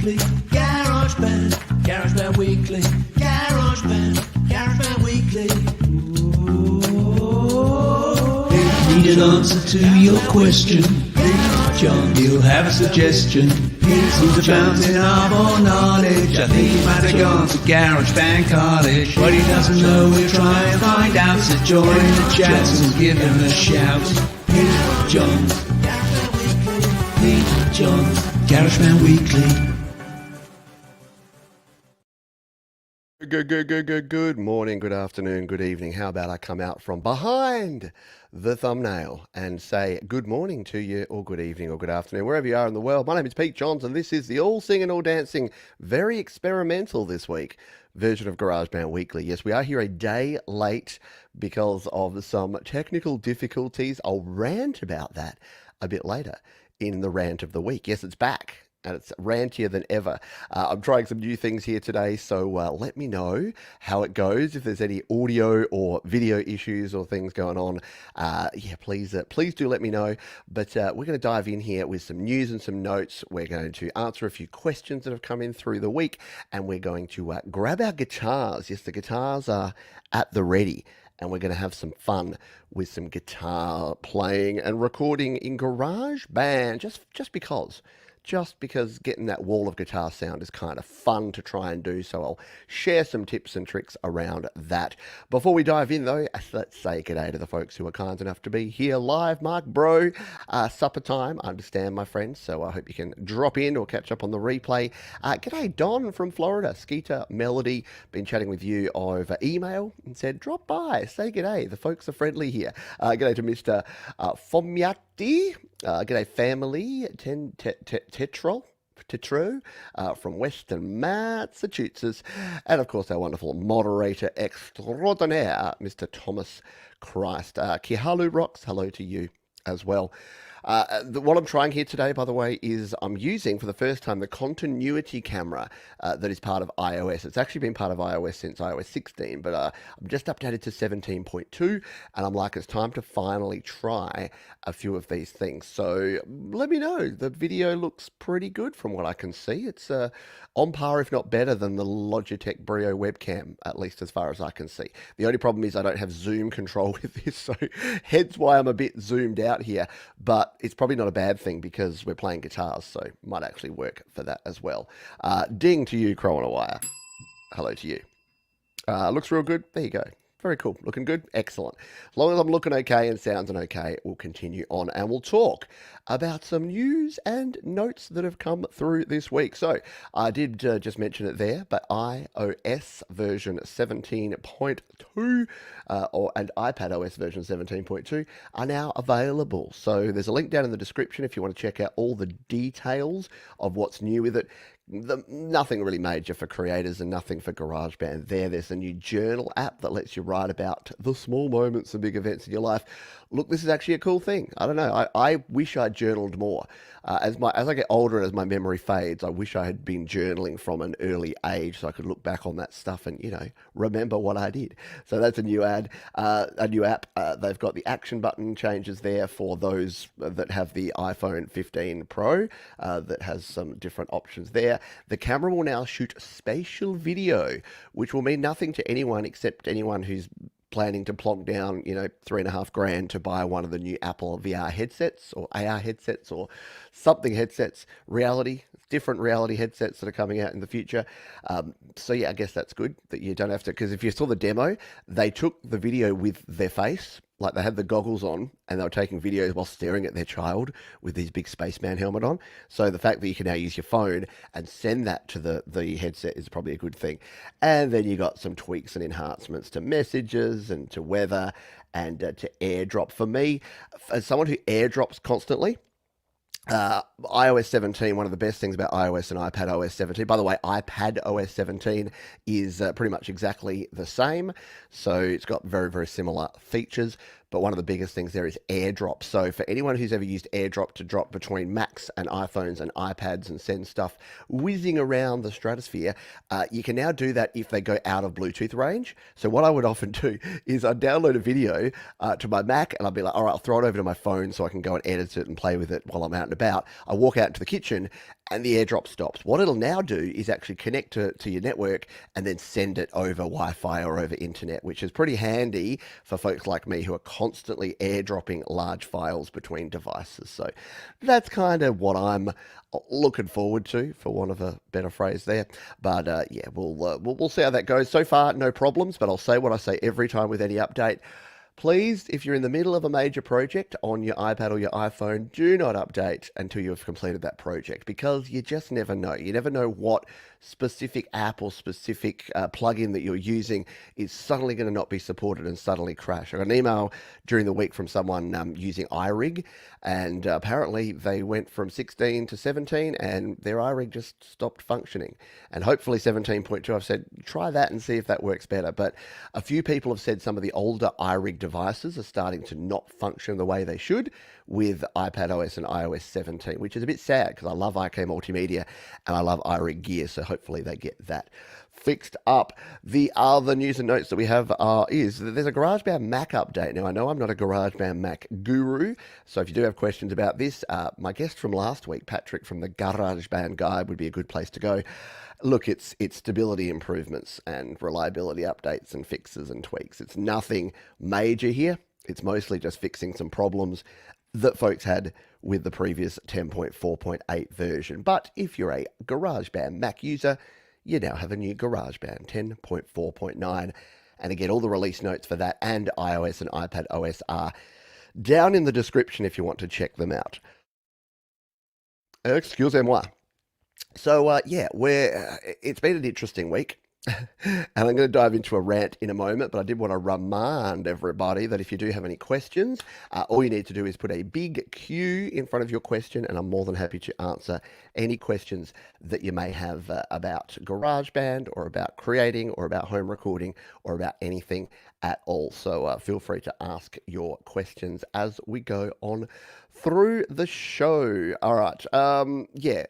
Weekly, GarageBand, GarageBand Weekly, GarageBand Weekly. Ooh. Need an answer to your question? John, you'll have a suggestion. He's a fountain of all knowledge. I think he might have gone to GarageBand College. What he doesn't know, we'll try and find out. So join the chat and give him a shout. Here's John. Here's John. GarageBand Weekly. Good morning, good afternoon, good evening. How about I come out from behind the thumbnail and say good morning to you, or good evening, or good afternoon, wherever you are in the world. My name is Pete Johns, and this is the all singing, all dancing, very experimental this week version of GarageBand Weekly. Yes, we are here a day late because of some technical difficulties. I'll rant about that a bit later in the rant of the week. Yes, it's back. And it's rantier than ever. I'm trying some new things here today, so let me know how it goes. If there's any audio or video issues or things going on, please do let me know. But we're going to dive in here with some news and some notes. We're going to answer a few questions that have come in through the week, and we're going to grab our guitars. Yes, the guitars are at the ready. And we're going to have some fun with some guitar playing and recording in GarageBand, just because getting that wall of guitar sound is kind of fun to try and do. So I'll share some tips and tricks around that. Before we dive in though, let's say g'day to the folks who are kind enough to be here live. Mark, bro, supper time, I understand, my friends. So I hope you can drop in or catch up on the replay. G'day Don from Florida, Skeeter Melody, been chatting with you over email and said, drop by, say g'day. The folks are friendly here. G'day to Mr. Fomiati. G'day family, Tetro from Western Massachusetts, and of course our wonderful moderator extraordinaire, Mr. Thomas Christ. Kihalu rocks, hello to you as well. What I'm trying here today, by the way, is I'm using for the first time the continuity camera that is part of iOS. It's actually been part of iOS since iOS 16, but I'm just updated to 17.2, and I'm like, it's time to finally try a few of these things. So let me know. The video looks pretty good from what I can see. It's on par, if not better, than the Logitech Brio webcam, at least as far as I can see. The only problem is I don't have zoom control with this, so hence why I'm a bit zoomed out here. But it's probably not a bad thing because we're playing guitars, so it might actually work for that as well. Ding to you, Crow on a Wire. Hello to you. Looks real good. There you go. Very cool. Looking good? Excellent. As long as I'm looking okay and sounding okay, we'll continue on and we'll talk about some news and notes that have come through this week. So I did just mention it there, but iOS version 17.2 and iPadOS version 17.2 are now available. So there's a link down in the description if you want to check out all the details of what's new with it. Nothing really major for creators and nothing for GarageBand there. There's a new journal app that lets you write about the small moments and big events in your life. Look, this is actually a cool thing. I don't know. I wish I'd journaled more. As I get older and as my memory fades, I wish I had been journaling from an early age so I could look back on that stuff and, remember what I did. So that's a new app. They've got the action button changes there for those that have the iPhone 15 Pro that has some different options there. The camera will now shoot spatial video, which will mean nothing to anyone except anyone who's planning to plonk down, $3,500 to buy one of the new Apple VR headsets or AR headsets or something headsets, different reality headsets that are coming out in the future. So yeah, I guess that's good that you don't have to, because if you saw the demo, they took the video with their face, like they had the goggles on and they were taking videos while staring at their child with these big spaceman helmet on. So the fact that you can now use your phone and send that to the headset is probably a good thing. And then you got some tweaks and enhancements to messages and to weather and to airdrop. For me, as someone who airdrops constantly, iOS 17, one of the best things about iOS and iPadOS 17, by the way, iPadOS 17 is pretty much exactly the same, so it's got very, very similar features, but one of the biggest things there is AirDrop. So for anyone who's ever used AirDrop to drop between Macs and iPhones and iPads and send stuff whizzing around the stratosphere, you can now do that if they go out of Bluetooth range. So what I would often do is I'd download a video to my Mac, and I'd be like, all right, I'll throw it over to my phone so I can go and edit it and play with it while I'm out and about. I walk out into the kitchen and the AirDrop stops. What it'll now do is actually connect to your network and then send it over Wi-Fi or over internet, which is pretty handy for folks like me who are constantly airdropping large files between devices. So that's kind of what I'm looking forward to, for want of a better phrase there. But yeah, we'll see how that goes. So far, no problems, but I'll say what I say every time with any update. Please, if you're in the middle of a major project on your iPad or your iPhone, do not update until you have completed that project, because you just never know. You never know what specific app or specific plugin that you're using is suddenly going to not be supported and suddenly crash. I got an email during the week from someone using iRig, and apparently they went from 16 to 17 and their iRig just stopped functioning. And hopefully 17.2, I've said, try that and see if that works better. But a few people have said some of the older iRig devices are starting to not function the way they should with iPadOS and iOS 17, which is a bit sad because I love IK Multimedia and I love iRig gear, so hopefully they get that fixed up. The other news and notes that we have is that there's a GarageBand Mac update. Now, I know I'm not a GarageBand Mac guru, so if you do have questions about this, my guest from last week, Patrick from the GarageBand Guide, would be a good place to go. Look, it's stability improvements and reliability updates and fixes and tweaks. It's nothing major here. It's mostly just fixing some problems that folks had with the previous 10.4.8 version. But if you're a GarageBand Mac user, you now have a new GarageBand 10.4.9. And again, all the release notes for that and iOS and iPad OS are down in the description if you want to check them out. Excusez-moi. So, yeah, it's been an interesting week. And I'm going to dive into a rant in a moment, but I did want to remind everybody that if you do have any questions, all you need to do is put a big Q in front of your question, and I'm more than happy to answer any questions that you may have about GarageBand or about creating or about home recording or about anything at all. So feel free to ask your questions as we go on through the show. All right. Yeah.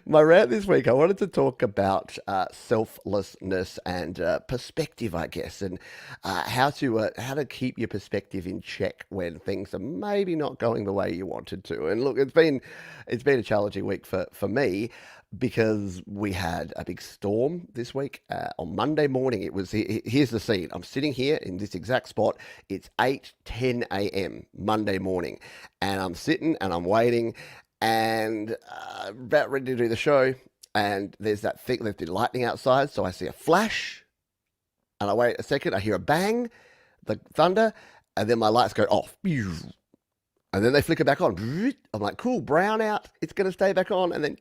My rant this week, I wanted to talk about selflessness and perspective, I guess, and how to keep your perspective in check when things are maybe not going the way you wanted to. And look, it's been a challenging week for me, because we had a big storm this week. On Monday morning, here's the scene. I'm sitting here in this exact spot. It's 8:10 a.m. Monday morning, and I'm sitting and I'm waiting, and about ready to do the show, and there's that thick lifted lightning outside, so I see a flash, and I wait a second, I hear a bang, the thunder, and then my lights go off, and then they flicker back on. I'm like, cool, brown out, it's going to stay back on, and then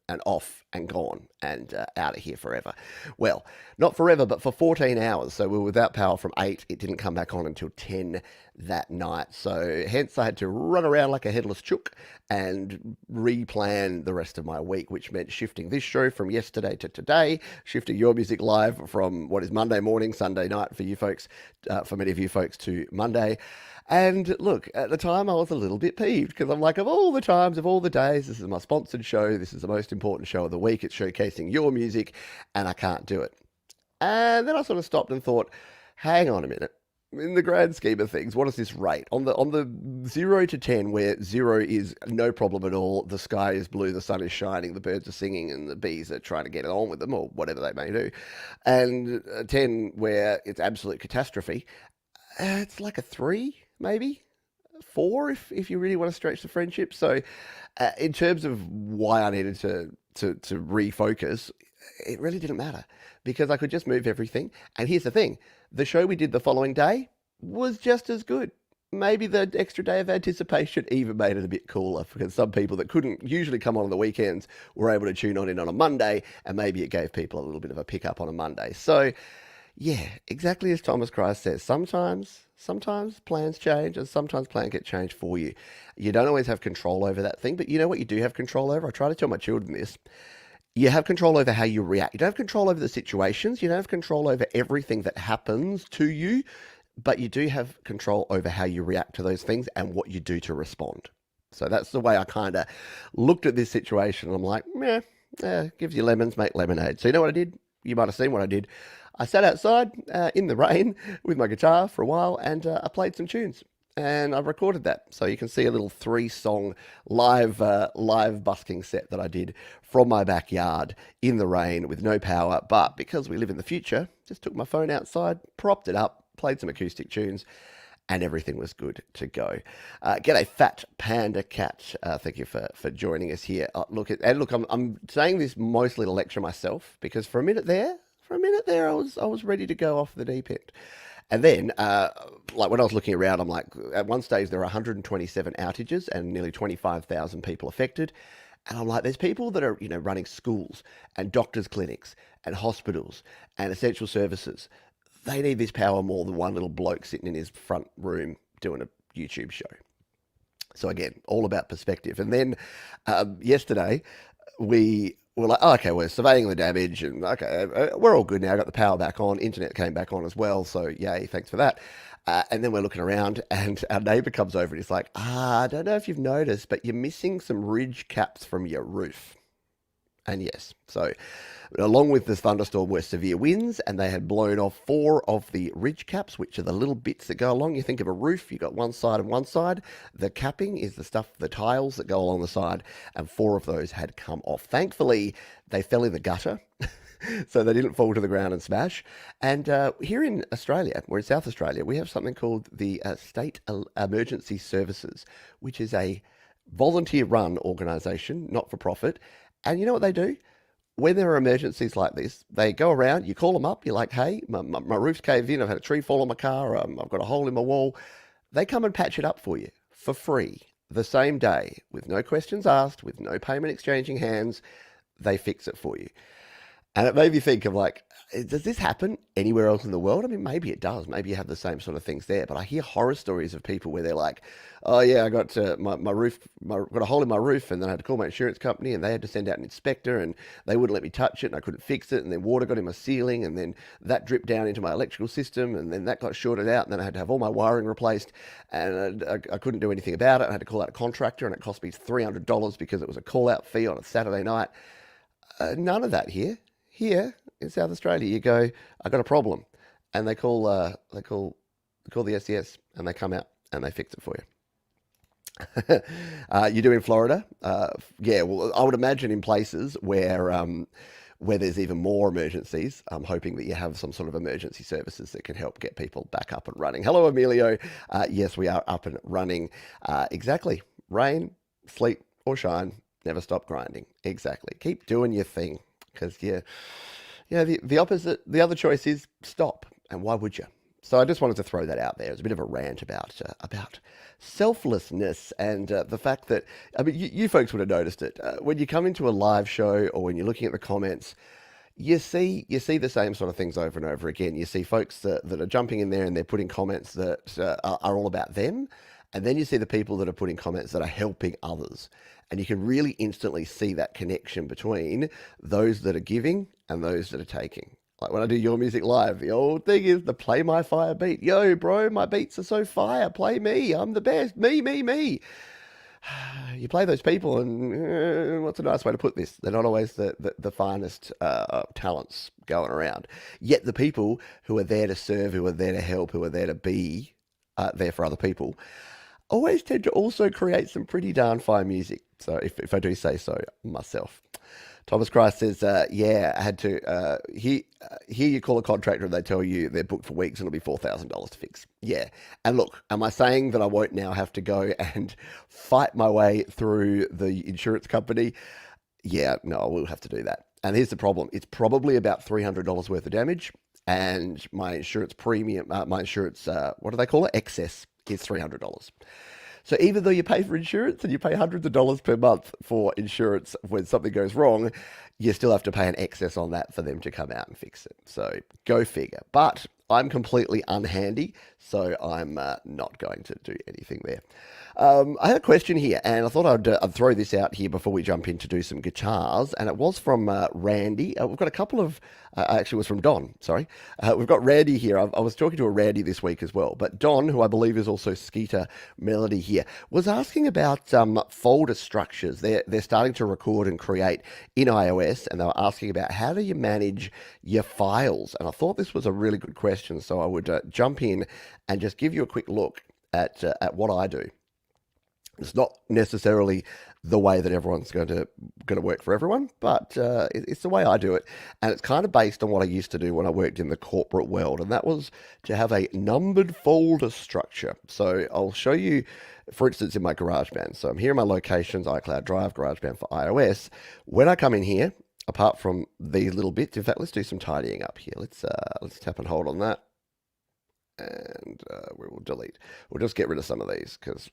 and off and gone and out of here forever. Well, not forever, but for 14 hours. So we were without power from 8. It didn't come back on until 10 that night. So hence I had to run around like a headless chook and replan the rest of my week, which meant shifting this show from yesterday to today, shifting Your Music Live from what is Monday morning, Sunday night for you folks, for many of you folks, to Monday. And look, at the time I was a little bit peeved, because I'm like, of all the times, of all the days, this is my sponsored show, this is the most important show of the week, it's showcasing your music, and I can't do it. And then I sort of stopped and thought, hang on a minute. In the grand scheme of things, what is this rate? On the 0 to 10, where 0 is no problem at all, the sky is blue, the sun is shining, the birds are singing, and the bees are trying to get on with them, or whatever they may do, and 10, where it's absolute catastrophe, it's like a 3, maybe 4, if you really want to stretch the friendship. So in terms of why I needed to refocus, it really didn't matter, because I could just move everything. And here's the thing, the show we did the following day was just as good. Maybe the extra day of anticipation even made it a bit cooler, because some people that couldn't usually come on the weekends were able to tune on a Monday, and maybe it gave people a little bit of a pickup on a Monday. So yeah, exactly as Thomas Christ says, sometimes plans change, and sometimes plans get changed for you. You don't always have control over that thing, but you know what you do have control over? I try to tell my children this. You have control over how you react. You don't have control over the situations. You don't have control over everything that happens to you. but you do have control over how you react to those things and what you do to respond. So that's the way I kind of looked at this situation. I'm like, gives you lemons, make lemonade. So you know what I did? You might have seen what I did. I sat outside in the rain with my guitar for a while, and I played some tunes. And I've recorded that, so you can see a little 3-song live busking set that I did from my backyard in the rain with no power. But because we live in the future, just took my phone outside, propped it up, played some acoustic tunes, and everything was good to go. G'day, Fat Panda Cat. Thank you for joining us here. Look, I'm saying this mostly to lecture myself, because for a minute there, I was ready to go off the deep end. And then, like when I was looking around, I'm like, at one stage there are 127 outages and nearly 25,000 people affected. And I'm like, there's people that are, running schools and doctors' clinics and hospitals and essential services. They need this power more than one little bloke sitting in his front room doing a YouTube show. So again, all about perspective. And then yesterday, we were like, oh, okay, we're surveying the damage, and okay, we're all good now. Got the power back on, internet came back on as well, so yay, thanks for that. And then we're looking around, and our neighbour comes over and he's like, I don't know if you've noticed, but you're missing some ridge caps from your roof. And yes, so along with this thunderstorm were severe winds, and they had blown off 4 of the ridge caps, which are the little bits that go along. You think of a roof, you've got one side and one side. The capping is the stuff, the tiles that go along the side, and 4 of those had come off. Thankfully, they fell in the gutter, so they didn't fall to the ground and smash. And here in Australia, we're in South Australia, we have something called the State Emergency Services, which is a volunteer-run organisation, not for profit. And you know what they do? When there are emergencies like this, they go around, you call them up, you're like, hey, my roof's caved in, I've had a tree fall on my car, I've got a hole in my wall. They come and patch it up for you for free the same day, with no questions asked, with no payment exchanging hands. They fix it for you. And it made me think of like, does this happen anywhere else in the world? I mean, maybe it does. Maybe you have the same sort of things there. But I hear horror stories of people where they're like, oh yeah, I got my roof, got a hole in my roof, and then I had to call my insurance company, and they had to send out an inspector, and they wouldn't let me touch it, and I couldn't fix it, and then water got in my ceiling, and then that dripped down into my electrical system, and then that got shorted out, and then I had to have all my wiring replaced, and I couldn't do anything about it. I had to call out a contractor, and it cost me $300 because it was a call-out fee on a Saturday night. None of that here. Here in South Australia, you go, I got a problem, and they call the SES, and they come out and they fix it for you. You do in Florida, yeah. Well, I would imagine in places where there's even more emergencies, I'm hoping that you have some sort of emergency services that can help get people back up and running. Hello, Emilio. Yes, we are up and running. Exactly. Rain, sleet, or shine, never stop grinding. Exactly. Keep doing your thing. Because the opposite, the other choice is stop, and why would you? So I just wanted to throw that out there. It's a bit of a rant about selflessness and the fact that, I mean, you folks would have noticed it when you come into a live show or when you're looking at the comments. You see the same sort of things over and over again. You see folks that are jumping in there and they're putting comments that are all about them, and then you see the people that are putting comments that are helping others. And you can really instantly see that connection between those that are giving and those that are taking. Like when I do Your Music Live, the old thing is the play my fire beat. Yo, bro, my beats are so fire. Play me. I'm the best. Me. You play those people, and what's a nice way to put this? They're not always the finest talents going around. Yet the people who are there to serve, who are there to help, who are there to be there for other people, always tend to also create some pretty darn fine music. So if I do say so myself. Thomas Christ says, yeah, I had to, here you call a contractor and they tell you they're booked for weeks and it'll be $4,000 to fix. Yeah. And look, am I saying that I won't now have to go and fight my way through the insurance company? Yeah, no, I will have to do that. And here's the problem. It's probably about $300 worth of damage, and my insurance premium, what do they call it? Excess is $300. So even though you pay for insurance and you pay hundreds of dollars per month for insurance when something goes wrong, you still have to pay an excess on that for them to come out and fix it. So go figure. But I'm completely unhandy, So I'm not going to do anything there. I had a question here, and I thought I'd throw this out here before we jump in to do some guitars. And it was from Randy. We've got a couple of, actually, it was from Don. Sorry, we've got Randy here. I was talking to a Randy this week as well. But Don, who I believe is also Skeeter Melody here, was asking about folder structures. They're starting to record and create in iOS, and they were asking about how do you manage your files. And I thought this was a really good question, so I would jump in and just give you a quick look at what I do. It's not necessarily the way that everyone's going to work for everyone, but it's the way I do it, and it's kind of based on what I used to do when I worked in the corporate world, and that was to have a numbered folder structure. So I'll show you, for instance, in my GarageBand. So I'm here in my locations, iCloud Drive, GarageBand for iOS. When I come in here, apart from these little bits, in fact, let's do some tidying up here. Let's tap and hold on that, and we will delete. We'll just get rid of some of these because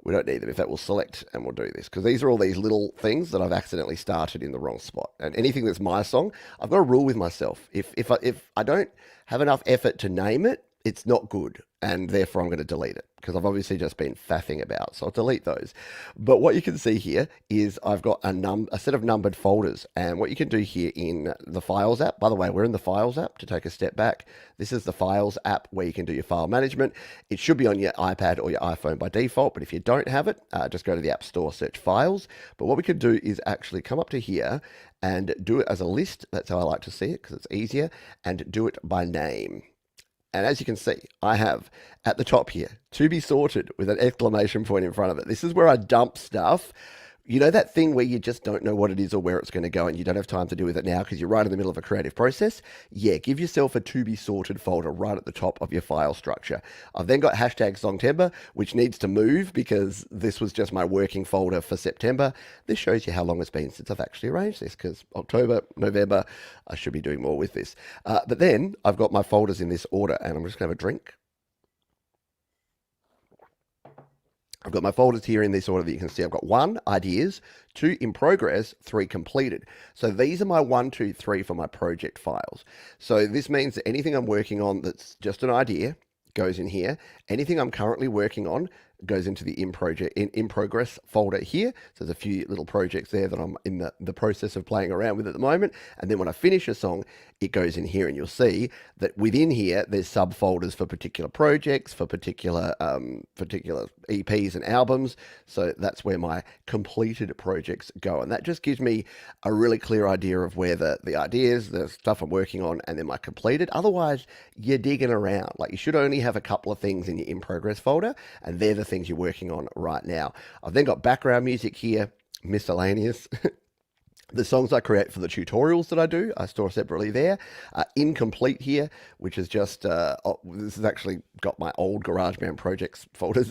we don't need them. In fact, we'll select and we'll do this because these are all these little things that I've accidentally started in the wrong spot. And anything that's my song, I've got a rule with myself. If I don't have enough effort to name it, it's not good, and therefore I'm going to delete it because I've obviously just been faffing about. So I'll delete those. But what you can see here is I've got a set of numbered folders, and what you can do here in the Files app, by the way, we're in the Files app. To take a step back, this is the Files app where you can do your file management. It should be on your iPad or your iPhone by default, but if you don't have it, just go to the App Store, search Files. But what we can do is actually come up to here and do it as a list. That's how I like to see it because it's easier, and do it by name. And as you can see, I have at the top here, to be sorted with an exclamation point in front of it. This is where I dump stuff. You know that thing where you just don't know what it is or where it's going to go and you don't have time to do with it now because you're right in the middle of a creative process? Yeah, give yourself a to be sorted folder right at the top of your file structure. I've then got hashtag Songtember, which needs to move because this was just my working folder for September. This shows you how long it's been since I've actually arranged this because October, November, I should be doing more with this. But then I've got my folders in this order, and I'm just going to have a drink. I've got my folders here in this order that you can see. I've got 1, ideas, 2, in progress, 3, completed. So these are my 1, 2, 3 for my project files. So this means that anything I'm working on that's just an idea goes in here. Anything I'm currently working on goes into the in progress folder here. So there's a few little projects there that I'm in the process of playing around with at the moment. And then when I finish a song, it goes in here, and you'll see that within here there's subfolders for particular projects, for particular EPs and albums. So that's where my completed projects go, and that just gives me a really clear idea of where the ideas, the stuff I'm working on, and then my completed. Otherwise, you're digging around. Like, you should only have a couple of things in your in progress folder, and they're the things you're working on right now. I've then got background music here, miscellaneous. The songs I create for the tutorials that I do, I store separately there. Incomplete here, which is just, this has actually got my old GarageBand projects folder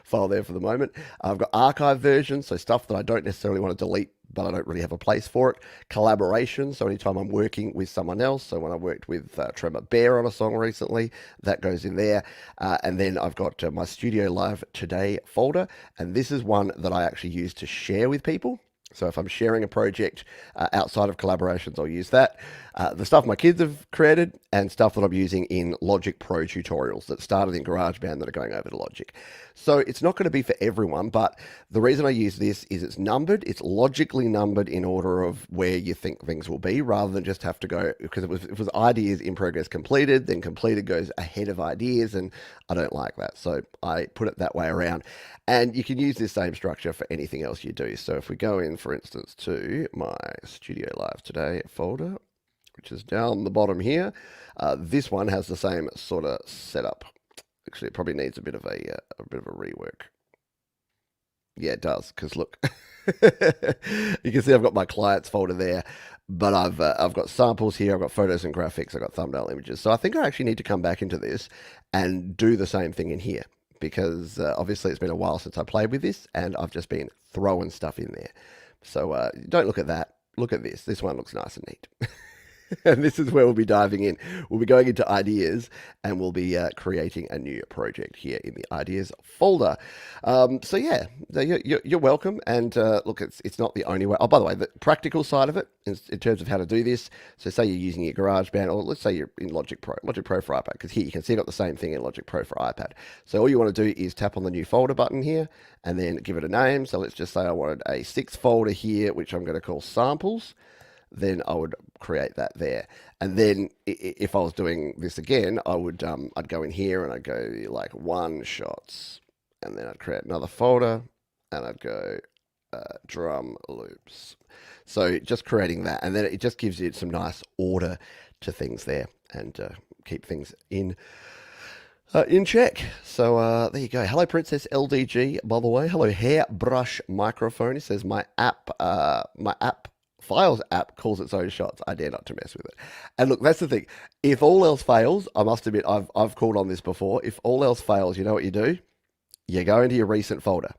file there for the moment. I've got archive versions, so stuff that I don't necessarily want to delete, but I don't really have a place for it. Collaboration, so anytime I'm working with someone else, so when I worked with Tremor Bear on a song recently, that goes in there. And then I've got my Studio Live Today folder, and this is one that I actually use to share with people. So if I'm sharing a project outside of collaborations, I'll use that. The stuff my kids have created and stuff that I'm using in Logic Pro tutorials that started in GarageBand that are going over to Logic. So it's not going to be for everyone, but the reason I use this is it's numbered. It's logically numbered in order of where you think things will be, rather than just have to go, because it was ideas in progress completed, then completed goes ahead of ideas, and I don't like that. So I put it that way around. And you can use this same structure for anything else you do. So if we go in, for instance, to my Studio Live Today folder, which is down the bottom here, this one has the same sort of setup. Actually, it probably needs a bit of a rework. Yeah, it does, because look, you can see I've got my clients folder there, but I've got samples here, I've got photos and graphics, I've got thumbnail images. So I think I actually need to come back into this and do the same thing in here, because obviously it's been a while since I played with this, and I've just been throwing stuff in there. So don't look at that. Look at this. This one looks nice and neat. And this is where we'll be diving in. We'll be going into ideas and we'll be creating a new project here in the ideas folder. So yeah, you're welcome. And look, it's not the only way. Oh, by the way, the practical side of it, in terms of how to do this. So say you're using your GarageBand, or let's say you're in Logic Pro for iPad, because here you can see I've got the same thing in Logic Pro for iPad. So all you want to do is tap on the new folder button here and then give it a name. So let's just say I wanted a 6th folder here, which I'm going to call samples. Then I would create that there. And then if I was doing this again, I would I'd go in here and I'd go like 1 shots, and then I'd create another folder and I'd go drum loops. So just creating that, and then it just gives you some nice order to things there, and keep things in check. So there you go. Hello, Princess LDG, by the way. Hello, Hairbrush Microphone. He says my app Files app calls its own shots. I dare not to mess with it. And look, that's the thing. If all else fails, I must admit, I've called on this before. If all else fails, you know what you do? You go into your recent folder.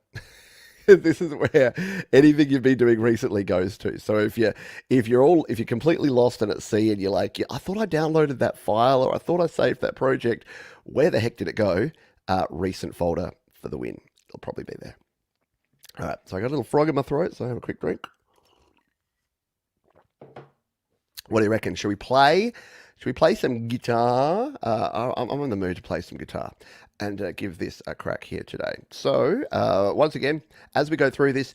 This is where anything you've been doing recently goes to. So if you're completely lost and at sea and you're like, yeah, I thought I downloaded that file, or I thought I saved that project, where the heck did it go? Recent folder for the win. It'll probably be there. All right, so I got a little frog in my throat, so I have a quick drink. What do you reckon? Should we play some guitar? I'm in the mood to play some guitar and give this a crack here today. So once again, as we go through this,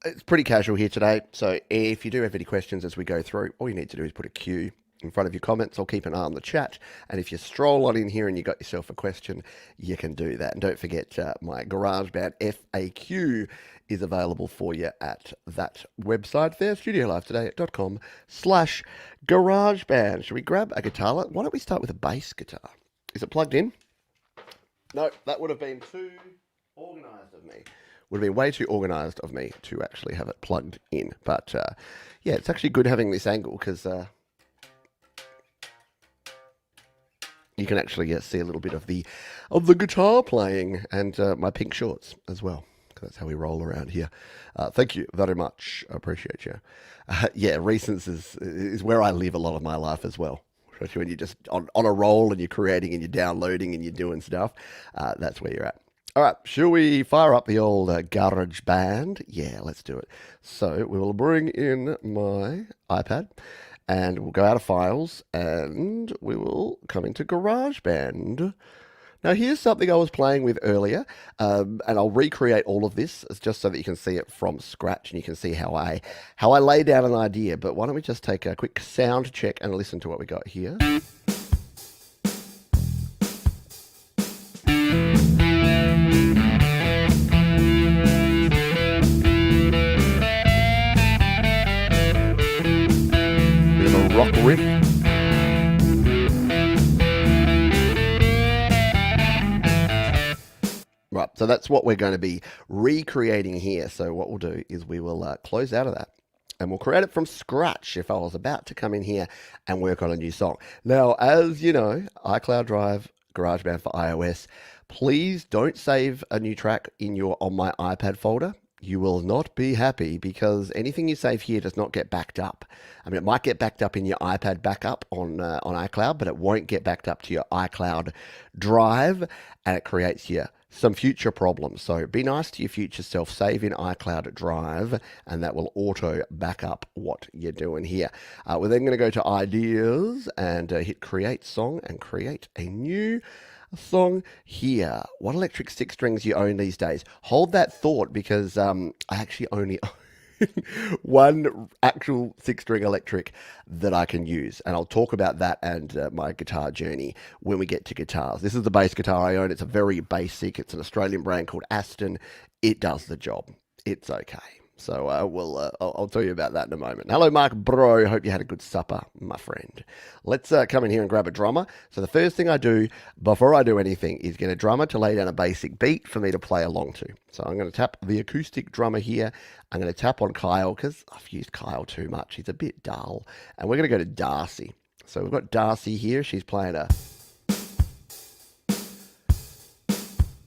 it's pretty casual here today. So if you do have any questions as we go through, all you need to do is put a Q in front of your comments. I'll keep an eye on the chat. And if you stroll on in here and you got yourself a question, you can do that. And don't forget, my GarageBand FAQ is available for you at that website there, studiolifetoday.com/GarageBand. Should we grab a guitar? Why don't we start with a bass guitar? Is it plugged in? No, that would have been too organized of me. Would have been way too organized of me to actually have it plugged in. But yeah, it's actually good having this angle, because you can actually see a little bit of the guitar playing, and my pink shorts as well. That's how we roll around here. Thank you very much. I appreciate you. Yeah, recents is where I live a lot of my life as well. Especially when you're just on a roll and you're creating and you're downloading and you're doing stuff. That's where you're at. All right, shall we fire up the old GarageBand? Yeah, let's do it. So we will bring in my iPad, and we'll go out of files, and we will come into GarageBand. Now, here's something I was playing with earlier, and I'll recreate all of this just so that you can see it from scratch and you can see how I lay down an idea. But why don't we just take a quick sound check and listen to what we got here. Bit of a rock riff. Right, so that's what we're going to be recreating here. So what we'll do is we will close out of that, and we'll create it from scratch if I was about to come in here and work on a new song. Now, as you know, iCloud Drive, GarageBand for iOS, please don't save a new track in your On My iPad folder. You will not be happy, because anything you save here does not get backed up. I mean, it might get backed up in your iPad backup on iCloud, but it won't get backed up to your iCloud Drive, and it creates you some future problems. So be nice to your future self, save in iCloud Drive, and that will auto back up what you're doing here. We're then going to go to ideas and hit create song and create a new song here. What electric 6 strings you own these days? Hold that thought, because I actually only own one actual 6-string electric that I can use, and I'll talk about that and my guitar journey when we get to guitars. This is the bass guitar I own. It's a very basic, it's an Australian brand called Aston. It does the job. It's okay. So I'll tell you about that in a moment. Hello, Mark Bro. Hope you had a good supper, my friend. Let's come in here and grab a drummer. So the first thing I do before I do anything is get a drummer to lay down a basic beat for me to play along to. So I'm going to tap the acoustic drummer here. I'm going to tap on Kyle, because I've used Kyle too much. He's a bit dull. And we're going to go to Darcy. So we've got Darcy here. She's playing a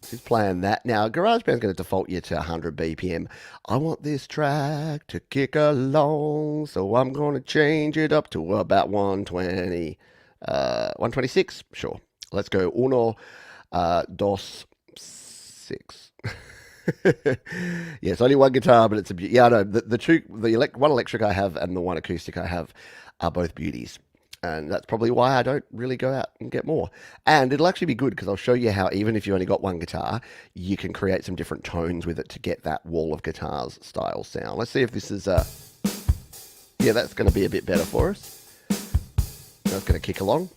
She's playing that. Now, GarageBand's going to default you to 100 BPM. I want this track to kick along, so I'm going to change it up to about 120. 126? Sure. Let's go. Uno, dos, six. Yeah, it's only one guitar, but it's a beauty. Yeah, I know. One electric I have and the one acoustic I have are both beauties. And that's probably why I don't really go out and get more. And it'll actually be good because I'll show you how even if you only got one guitar, you can create some different tones with it to get that wall of guitars style sound. Let's see if this is yeah, that's going to be a bit better for us. That's going to kick along.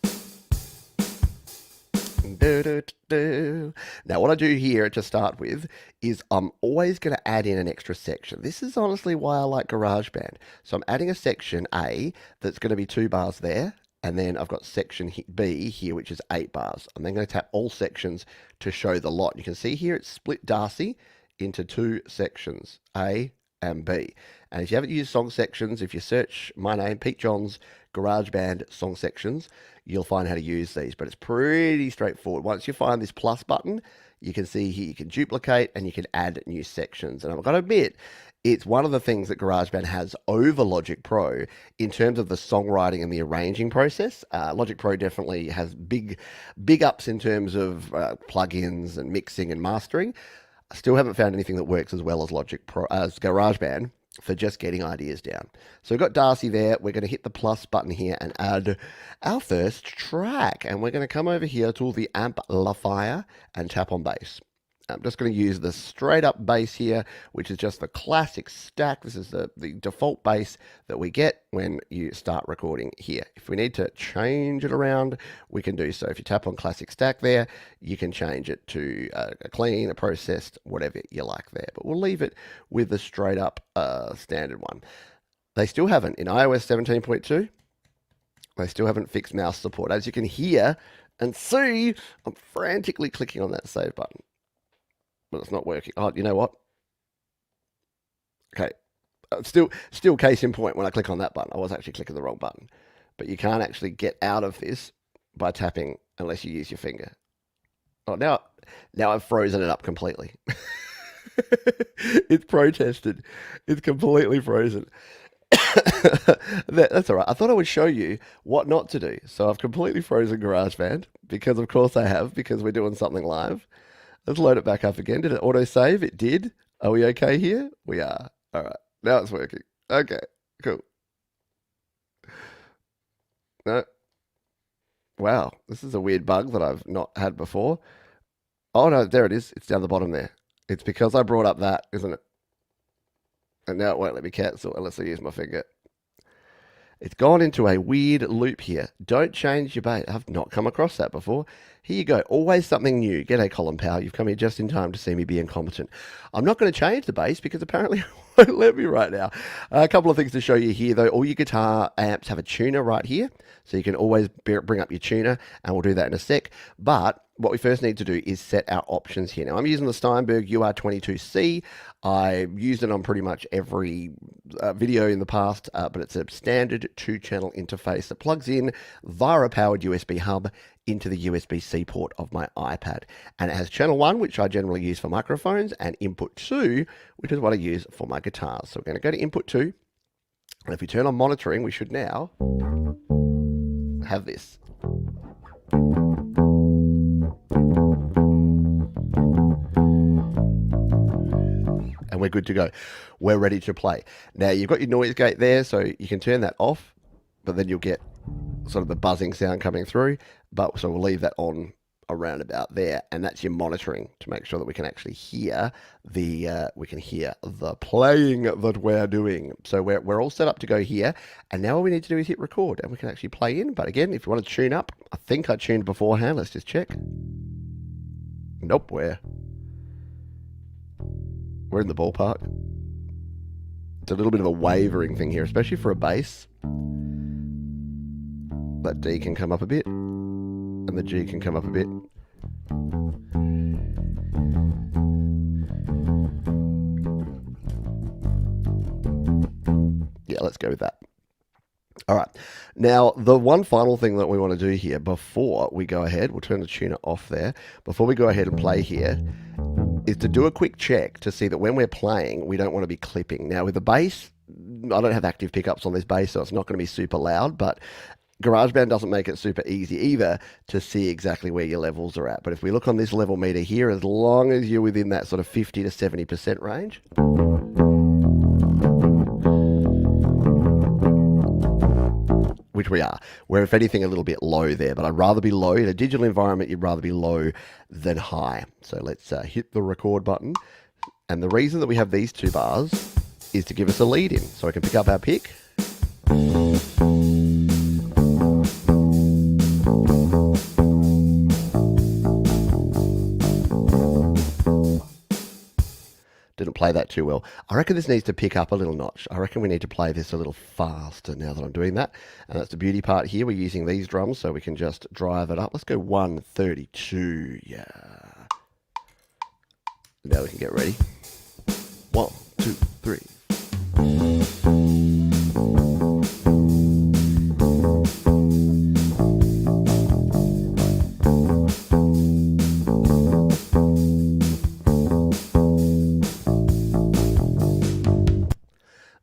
Now, what I do here to start with is I'm always going to add in an extra section. This is honestly why I like GarageBand. So I'm adding a section A that's going to be 2 bars there, and then I've got section B here, which is 8 bars. I'm then going to tap all sections to show the lot. You can see here it's split Darcy into 2 sections, A and B. And if you haven't used song sections, if you search my name, Pete Johns, GarageBand song sections, you'll find how to use these, but it's pretty straightforward. Once you find this plus button, you can see here you can duplicate and you can add new sections. And I've got to admit, it's one of the things that GarageBand has over Logic Pro in terms of the songwriting and the arranging process. Logic Pro definitely has big ups in terms of plugins and mixing and mastering. I still haven't found anything that works as well as as GarageBand for just getting ideas down. So we've got Darcy there. We're going to hit the plus button here and add our first track. And we're going to come over here to the amplifier and tap on bass. I'm just going to use the straight up bass here, which is just the classic stack. This is the default bass that we get when you start recording here. If we need to change it around, we can do so. If you tap on classic stack there, you can change it to a clean, a processed, whatever you like there. But we'll leave it with the straight up standard one. They still haven't, in iOS 17.2, they still haven't fixed mouse support. As you can hear and see, I'm frantically clicking on that save button. But it's not working. Oh, you know what? Okay. Still case in point, when I click on that button, I was actually clicking the wrong button. But you can't actually get out of this by tapping unless you use your finger. Oh, now I've frozen it up completely. It's protested. It's completely frozen. That's all right. I thought I would show you what not to do. So I've completely frozen GarageBand because, of course, I have, because we're doing something live. Let's load it back up again. Did it auto-save? It did. Are we okay here? We are. All right. Now it's working. Okay. Cool. No. Wow. This is a weird bug that I've not had before. Oh, no. There it is. It's down the bottom there. It's because I brought up that, isn't it? And now it won't let me cancel unless I use my finger. It's gone into a weird loop here. Don't change your bass. I've not come across that before. Here you go. Always something new. G'day, Colin Powell. You've come here just in time to see me be incompetent. I'm not going to change the bass because apparently it won't let me right now. A couple of things to show you here, though. All your guitar amps have a tuner right here. So you can always bring up your tuner, and we'll do that in a sec. But what we first need to do is set our options here. Now, I'm using the Steinberg UR22C. I've used it on pretty much every video in the past, but it's a standard 2-channel interface that plugs in via a powered USB hub into the USB-C port of my iPad. And it has channel 1, which I generally use for microphones, and input 2, which is what I use for my guitars. So we're going to go to input 2. And if we turn on monitoring, we should now have this. And we're good to go. We're ready to play. Now, you've got your noise gate there, so you can turn that off, but then you'll get sort of the buzzing sound coming through. But so we'll leave that on around about there, and that's your monitoring to make sure that we can actually hear the playing that we're doing. So we're all set up to go here, and now all we need to do is hit record, and we can actually play in. But again, if you want to tune up, I think I tuned beforehand. Let's just check. Nope, we're in the ballpark. It's a little bit of a wavering thing here, especially for a bass. That D can come up a bit, and the G can come up a bit. Yeah, let's go with that. All right. Now, the one final thing that we want to do here before we go ahead, we'll turn the tuner off there. Before we go ahead and play here, is to do a quick check to see that when we're playing, we don't want to be clipping. Now, with the bass, I don't have active pickups on this bass, so it's not going to be super loud, but GarageBand doesn't make it super easy either to see exactly where your levels are at. But if we look on this level meter here, as long as you're within that sort of 50 to 70% range, which we are. We're, if anything, a little bit low there, but I'd rather be low. In a digital environment, you'd rather be low than high. So let's hit the record button. And the reason that we have these two bars is to give us a lead in. So I can pick up our pick. Didn't play that too well. I reckon this needs to pick up a little notch. I reckon we need to play this a little faster now that I'm doing that. And that's the beauty part here. We're using these drums so we can just drive it up. Let's go 132. Yeah. Now we can get ready. 1, 2, 3.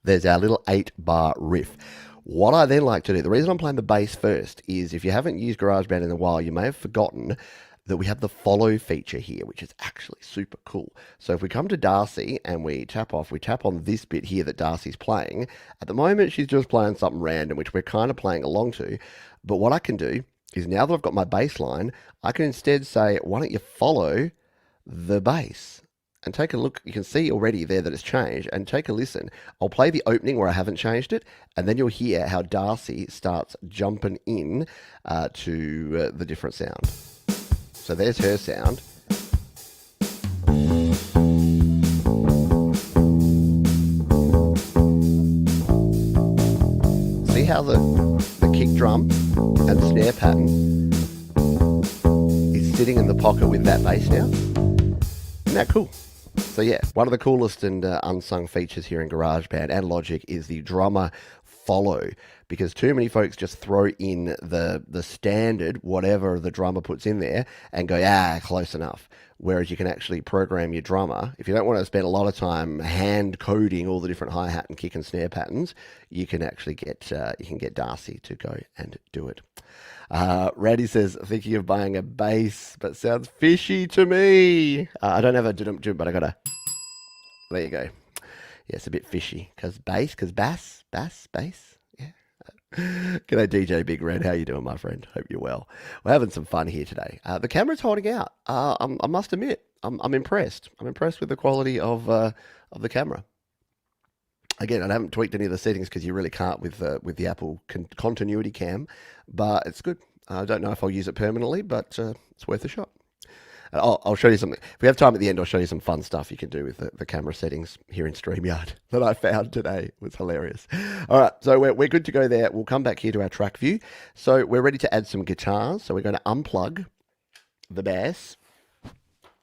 There's our little 8-bar riff. What I then like to do, the reason I'm playing the bass first is if you haven't used GarageBand in a while, you may have forgotten that we have the follow feature here, which is actually super cool. So if we come to Darcy and we tap on this bit here that Darcy's playing. At the moment, she's just playing something random, which we're kind of playing along to. But what I can do is now that I've got my bass line, I can instead say, why don't you follow the bass? And take a look, you can see already there that it's changed, and take a listen. I'll play the opening where I haven't changed it, and then you'll hear how Darcy starts jumping in to the different sound. So there's her sound. See how the kick drum and snare pattern is sitting in the pocket with that bass now? Isn't that cool? So yeah, one of the coolest and unsung features here in GarageBand and Logic is the drummer follow, because too many folks just throw in the standard, whatever the drummer puts in there, and go, close enough. Whereas you can actually program your drummer. If you don't want to spend a lot of time hand coding all the different hi-hat and kick and snare patterns, you can actually get Darcy to go and do it. Randy says, thinking of buying a bass, but sounds fishy to me. I don't have a dum-dum, but I got a... There you go. Yeah, it's a bit fishy. Bass. Yeah. G'day, DJ Big Red. How you doing, my friend? Hope you're well. We're having some fun here today. The camera's holding out. I must admit, I'm impressed. I'm impressed with the quality of the camera. Again, I haven't tweaked any of the settings because you really can't with the Apple continuity cam, but it's good. I don't know if I'll use it permanently, but it's worth a shot. I'll show you something. If we have time at the end, I'll show you some fun stuff you can do with the camera settings here in StreamYard that I found today. It was hilarious. All right, so we're good to go there. We'll come back here to our track view. So we're ready to add some guitars. So we're going to unplug the bass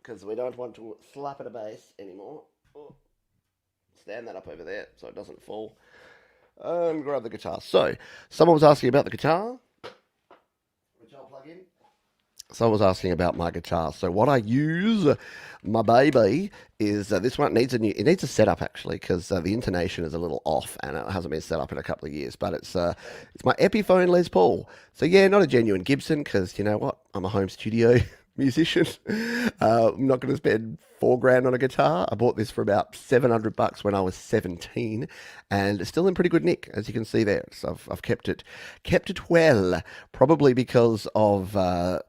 because we don't want to slap at a bass anymore. Oh. Stand that up over there so it doesn't fall. And grab the guitar. So, someone was asking about the guitar, which I'll plug in. Someone was asking about my guitar. So what I use, my baby, is this one. It needs a setup actually, because the intonation is a little off and it hasn't been set up in a couple of years. But it's my Epiphone Les Paul. So yeah, not a genuine Gibson, because you know what? I'm a home studio musician. I'm not going to spend $4,000 on a guitar. I bought this for about $700 when I was 17, and it's still in pretty good nick, as you can see there. So I've kept it well, probably because of the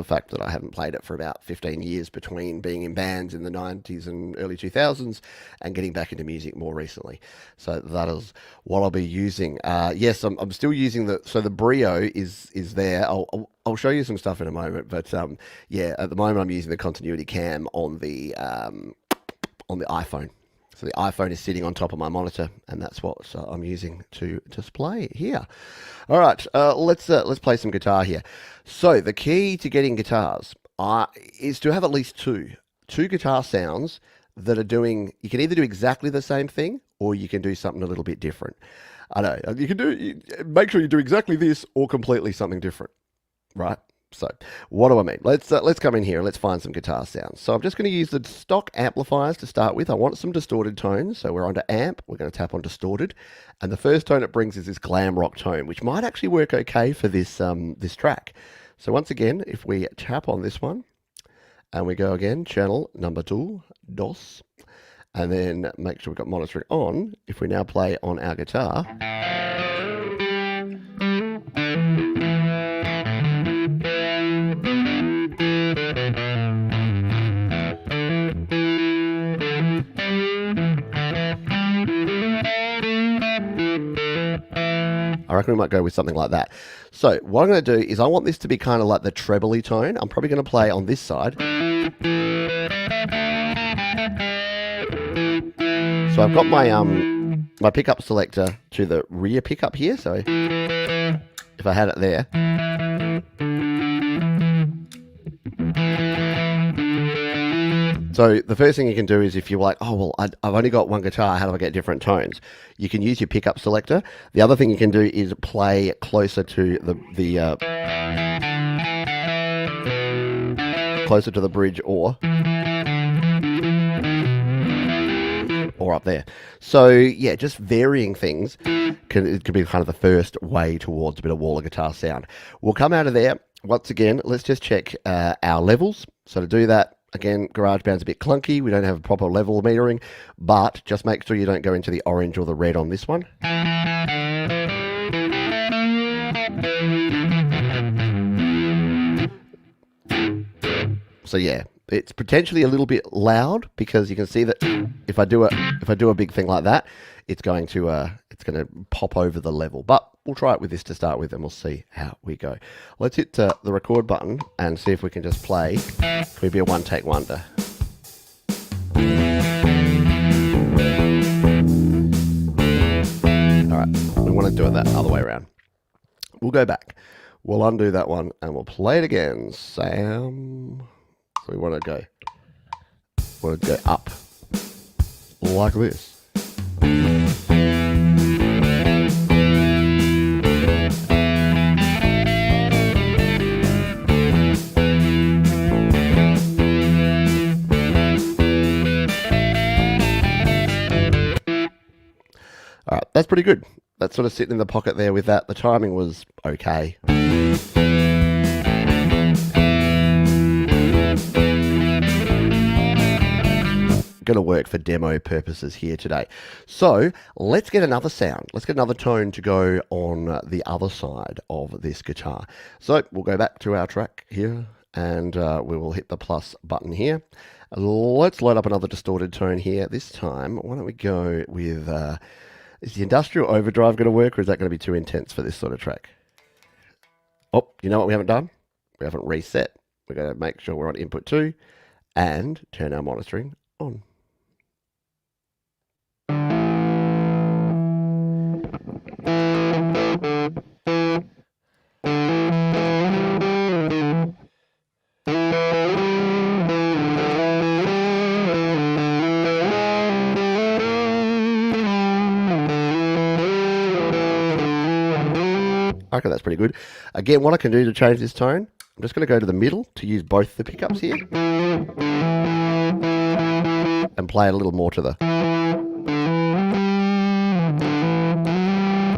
fact that I haven't played it for about 15 years between being in bands in the 90s and early 2000s and getting back into music more recently. So that is what I'll be using. Yes, I'm still using the Brio is there. I'll show you some stuff in a moment, but yeah, at the moment I'm using the continuity cam on the iPhone. So the iPhone is sitting on top of my monitor, and that's what I'm using to display here. All right, let's play some guitar here. So the key to getting guitars is to have at least two guitar sounds that are doing, you can either do exactly the same thing or you can do something a little bit different. I know, make sure you do exactly this or completely something different, right? So what do I mean? Let's come in here and let's find some guitar sounds. So I'm just going to use the stock amplifiers to start with. I want some distorted tones. So we're onto amp. We're going to tap on distorted. And the first tone it brings is this glam rock tone, which might actually work okay for this, this track. So once again, if we tap on this one and we go again, channel number 2, DOS, and then make sure we've got monitoring on. If we now play on our guitar, I reckon we might go with something like that. So what I'm going to do is I want this to be kind of like the trebly tone. I'm probably going to play on this side. So I've got my my pickup selector to the rear pickup here. So if I had it there. So the first thing you can do is if you're like, oh, well, I've only got one guitar, how do I get different tones? You can use your pickup selector. The other thing you can do is play closer to closer to the bridge or up there. So yeah, just varying things can be kind of the first way towards a bit of wall of guitar sound. We'll come out of there. Once again, let's just check our levels. So to do that, again, GarageBand's a bit clunky. We don't have a proper level metering, but just make sure you don't go into the orange or the red on this one. So yeah, it's potentially a little bit loud because you can see that if I do a big thing like that, it's going to pop over the level. But we'll try it with this to start with, and we'll see how we go. Let's hit the record button and see if we can just play. Can we be a one-take wonder? All right, we want to do it that other way around. We'll go back. We'll undo that one and we'll play it again. Sam. So we want to go up like this. All right, that's pretty good. That's sort of sitting in the pocket there with that. The timing was okay. Going to work for demo purposes here today. So let's get another sound. Let's get another tone to go on the other side of this guitar. So we'll go back to our track here and we will hit the plus button here. Let's load up another distorted tone here. This time, why don't we go with, is the industrial overdrive going to work, or is that going to be too intense for this sort of track? Oh, you know what we haven't done? We haven't reset. We're going to make sure we're on input 2 and turn our monitoring on. I reckon that's pretty good. Again, what I can do to change this tone, I'm just going to go to the middle to use both the pickups here and play it a little more to the...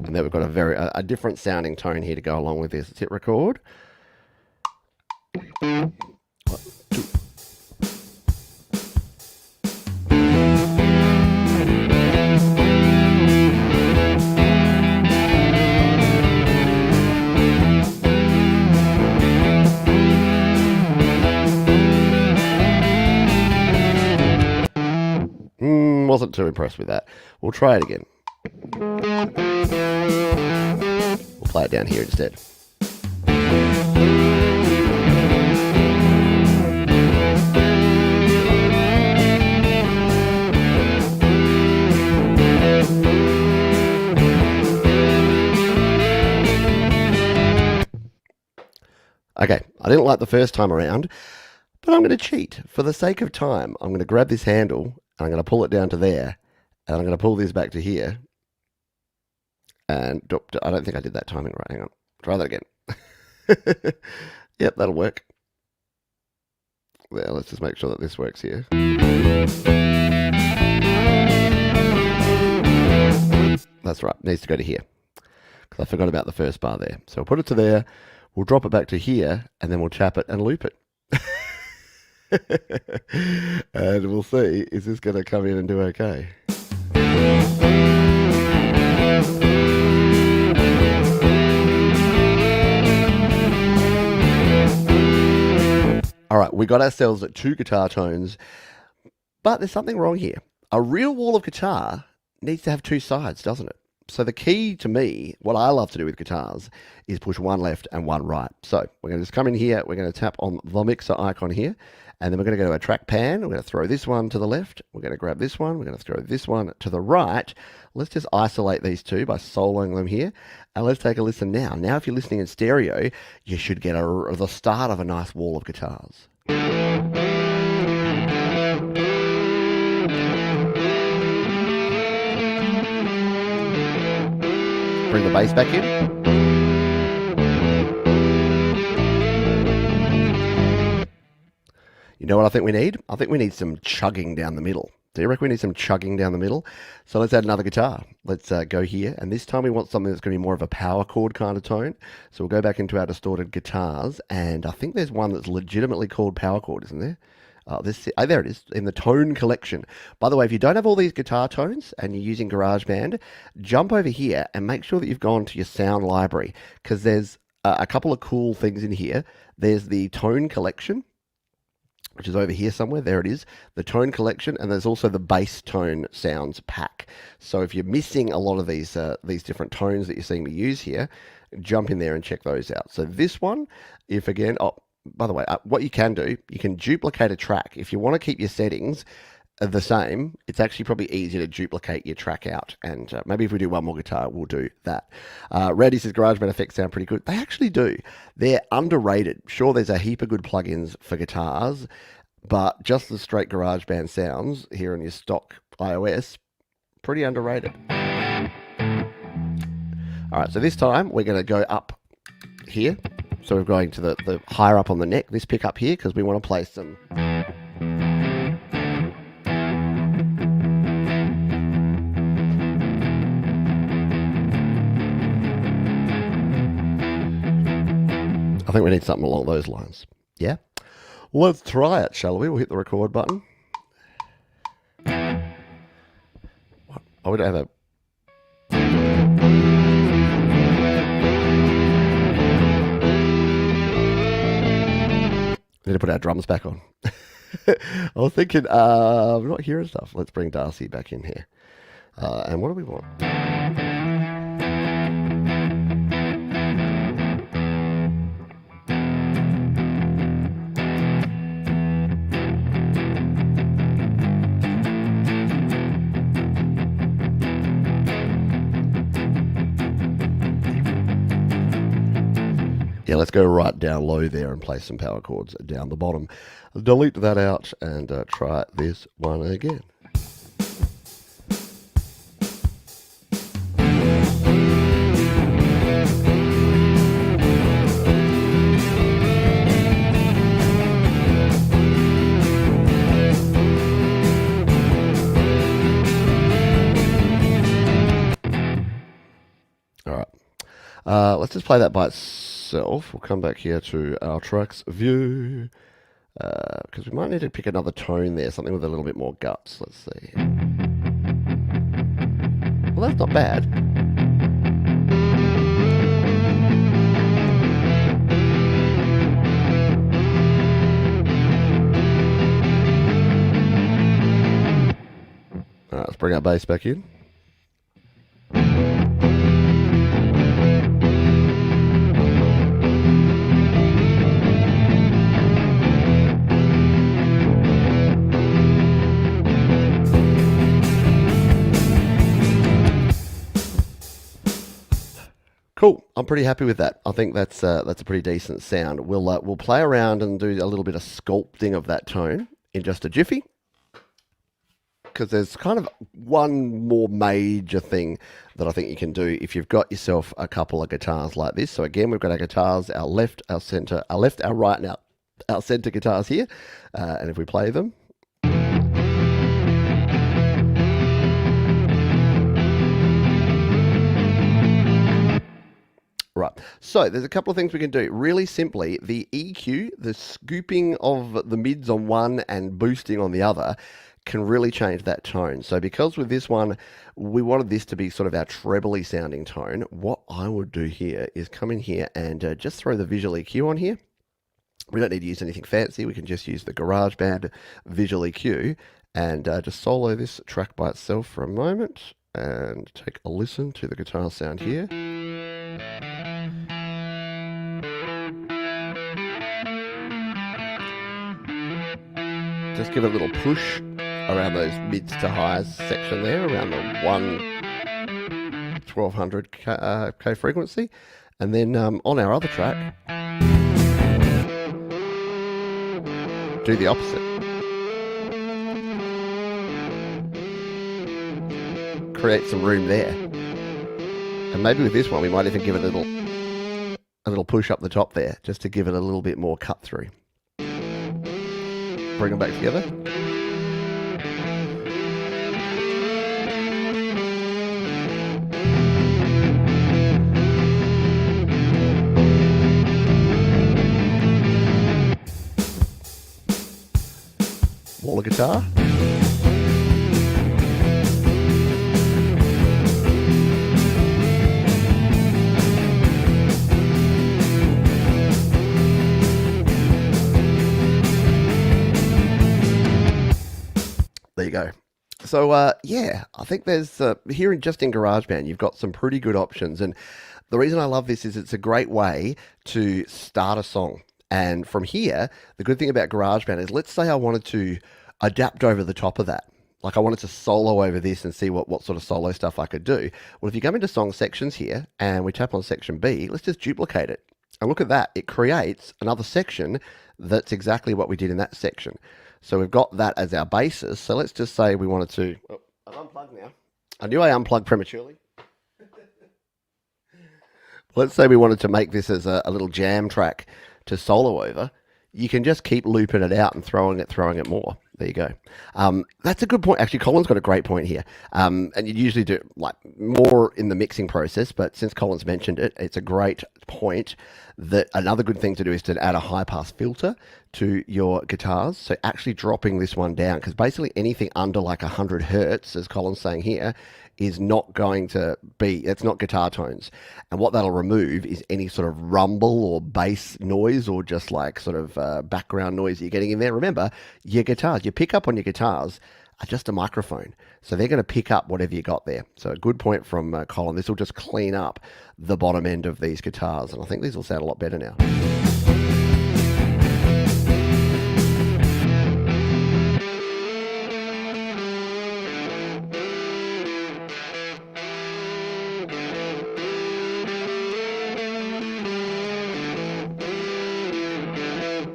And then we've got a different sounding tone here to go along with this. Let's hit record. 1, 2. Wasn't too impressed with that. We'll try it again. We'll play it down here instead. Okay, I didn't like the first time around, but I'm going to cheat. For the sake of time, I'm going to grab this handle And I'm going to pull it down to there. And I'm going to pull this back to here. And I don't think I did that timing right. Hang on. Try that again. Yep, that'll work. There, let's just make sure that this works here. That's right, needs to go to here. Because I forgot about the first bar there. So we'll put it to there, we'll drop it back to here, and then we'll chap it and loop it. And we'll see, is this going to come in and do okay? All right, we got ourselves at 2 guitar tones, but there's something wrong here. A real wall of guitar needs to have 2 sides, doesn't it? So the key to me, what I love to do with guitars, is push one left and one right. So we're going to just come in here, we're going to tap on the mixer icon here, and then we're going to go to our track pan, we're going to throw this one to the left, we're going to grab this one, we're going to throw this one to the right. Let's just isolate these 2 by soloing them here, and let's take a listen now. Now if you're listening in stereo, you should get the start of a nice wall of guitars. Bring the bass back in. You know what I think we need? I think we need some chugging down the middle. Do you reckon we need some chugging down the middle? So let's add another guitar. Let's go here. And this time we want something that's going to be more of a power chord kind of tone. So we'll go back into our distorted guitars. And I think there's one that's legitimately called power chord, isn't there? There it is, in the tone collection. By the way, if you don't have all these guitar tones and you're using GarageBand, jump over here and make sure that you've gone to your sound library, because there's a couple of cool things in here. There's the tone collection, which is over here somewhere. There it is, the tone collection, and there's also the bass tone sounds pack. So if you're missing a lot of these different tones that you're seeing me use here, jump in there and check those out. So this one, by the way, what you can do, you can duplicate a track. If you want to keep your settings the same, it's actually probably easier to duplicate your track out. And maybe if we do one more guitar, we'll do that. Reddy says GarageBand effects sound pretty good. They actually do. They're underrated. Sure, there's a heap of good plugins for guitars, but just the straight GarageBand sounds here on your stock iOS, pretty underrated. All right, so this time we're going to go up here. So we're going to the higher up on the neck, this pickup here, because we want to play some. I think we need something along those lines. Yeah? Let's try it, shall we? We'll hit the record button. What? Oh, we don't have a... Need to put our drums back on. I was thinking, I'm not hearing stuff. Let's bring Darcy back in here. And what do we want? Yeah, let's go right down low there and play some power chords down the bottom. Delete that out and try this one again. All right, let's just play that by itself. We'll come back here to our tracks view, because we might need to pick another tone there, something with a little bit more guts. Let's see. Well, that's not bad. All right, let's bring our bass back in. Cool. I'm pretty happy with that. I think that's a pretty decent sound. We'll play around and do a little bit of sculpting of that tone in just a jiffy. because there's kind of one more major thing that I think you can do if you've got yourself a couple of guitars like this. So again, we've got our guitars, our left, our center, our left, our right, and our center guitars here. And if we play them, right, so there's a couple of things we can do. Really simply, the EQ, the scooping of the mids on one and boosting on the other, can really change that tone. So because with this one, we wanted this to be sort of our trebly sounding tone, what I would do here is come in here and just throw the visual EQ on here. We don't need to use anything fancy. We can just use the GarageBand visual EQ and just solo this track by itself for a moment and take a listen to the guitar sound here. Just give it a little push around those mids to highs section there, around the 1200 K frequency. And then on our other track, do the opposite. Create some room there. And maybe with this one, we might even give it a little push up the top there, just to give it a little bit more cut through. Bring them back together. Wall of guitar. There you go. So, yeah, I think there's, here just in GarageBand, you've got some pretty good options. And the reason I love this is it's a great way to start a song. And from here, the good thing about GarageBand is, let's say I wanted to adapt over the top of that. Like I wanted to solo over this and see what sort of solo stuff I could do. Well, if you come into song sections here and we tap on section B, let's just duplicate it. And look at that. It creates another section that's exactly what we did in that section. So we've got that as our basis. So let's just say we wanted to... Oh, I've unplugged now. I knew I unplugged prematurely. Let's say we wanted to make this as a little jam track to solo over. You can just keep looping it out and throwing it more. There you go. That's a good point. Actually, Colin's got a great point here. And you usually do like more in the mixing process, but since Colin's mentioned it, it's a great point that another good thing to do is to add a high pass filter to your guitars. So actually dropping this one down, because basically anything under like 100 hertz, as Colin's saying here, is not going to be, it's not guitar tones. And what that'll remove is any sort of rumble or bass noise or just like sort of background noise you're getting in there. Remember, your guitars, your pickup on your guitars are just a microphone. So they're going to pick up whatever you got there. So a good point from Colin. This will just clean up the bottom end of these guitars. And I think these will sound a lot better now.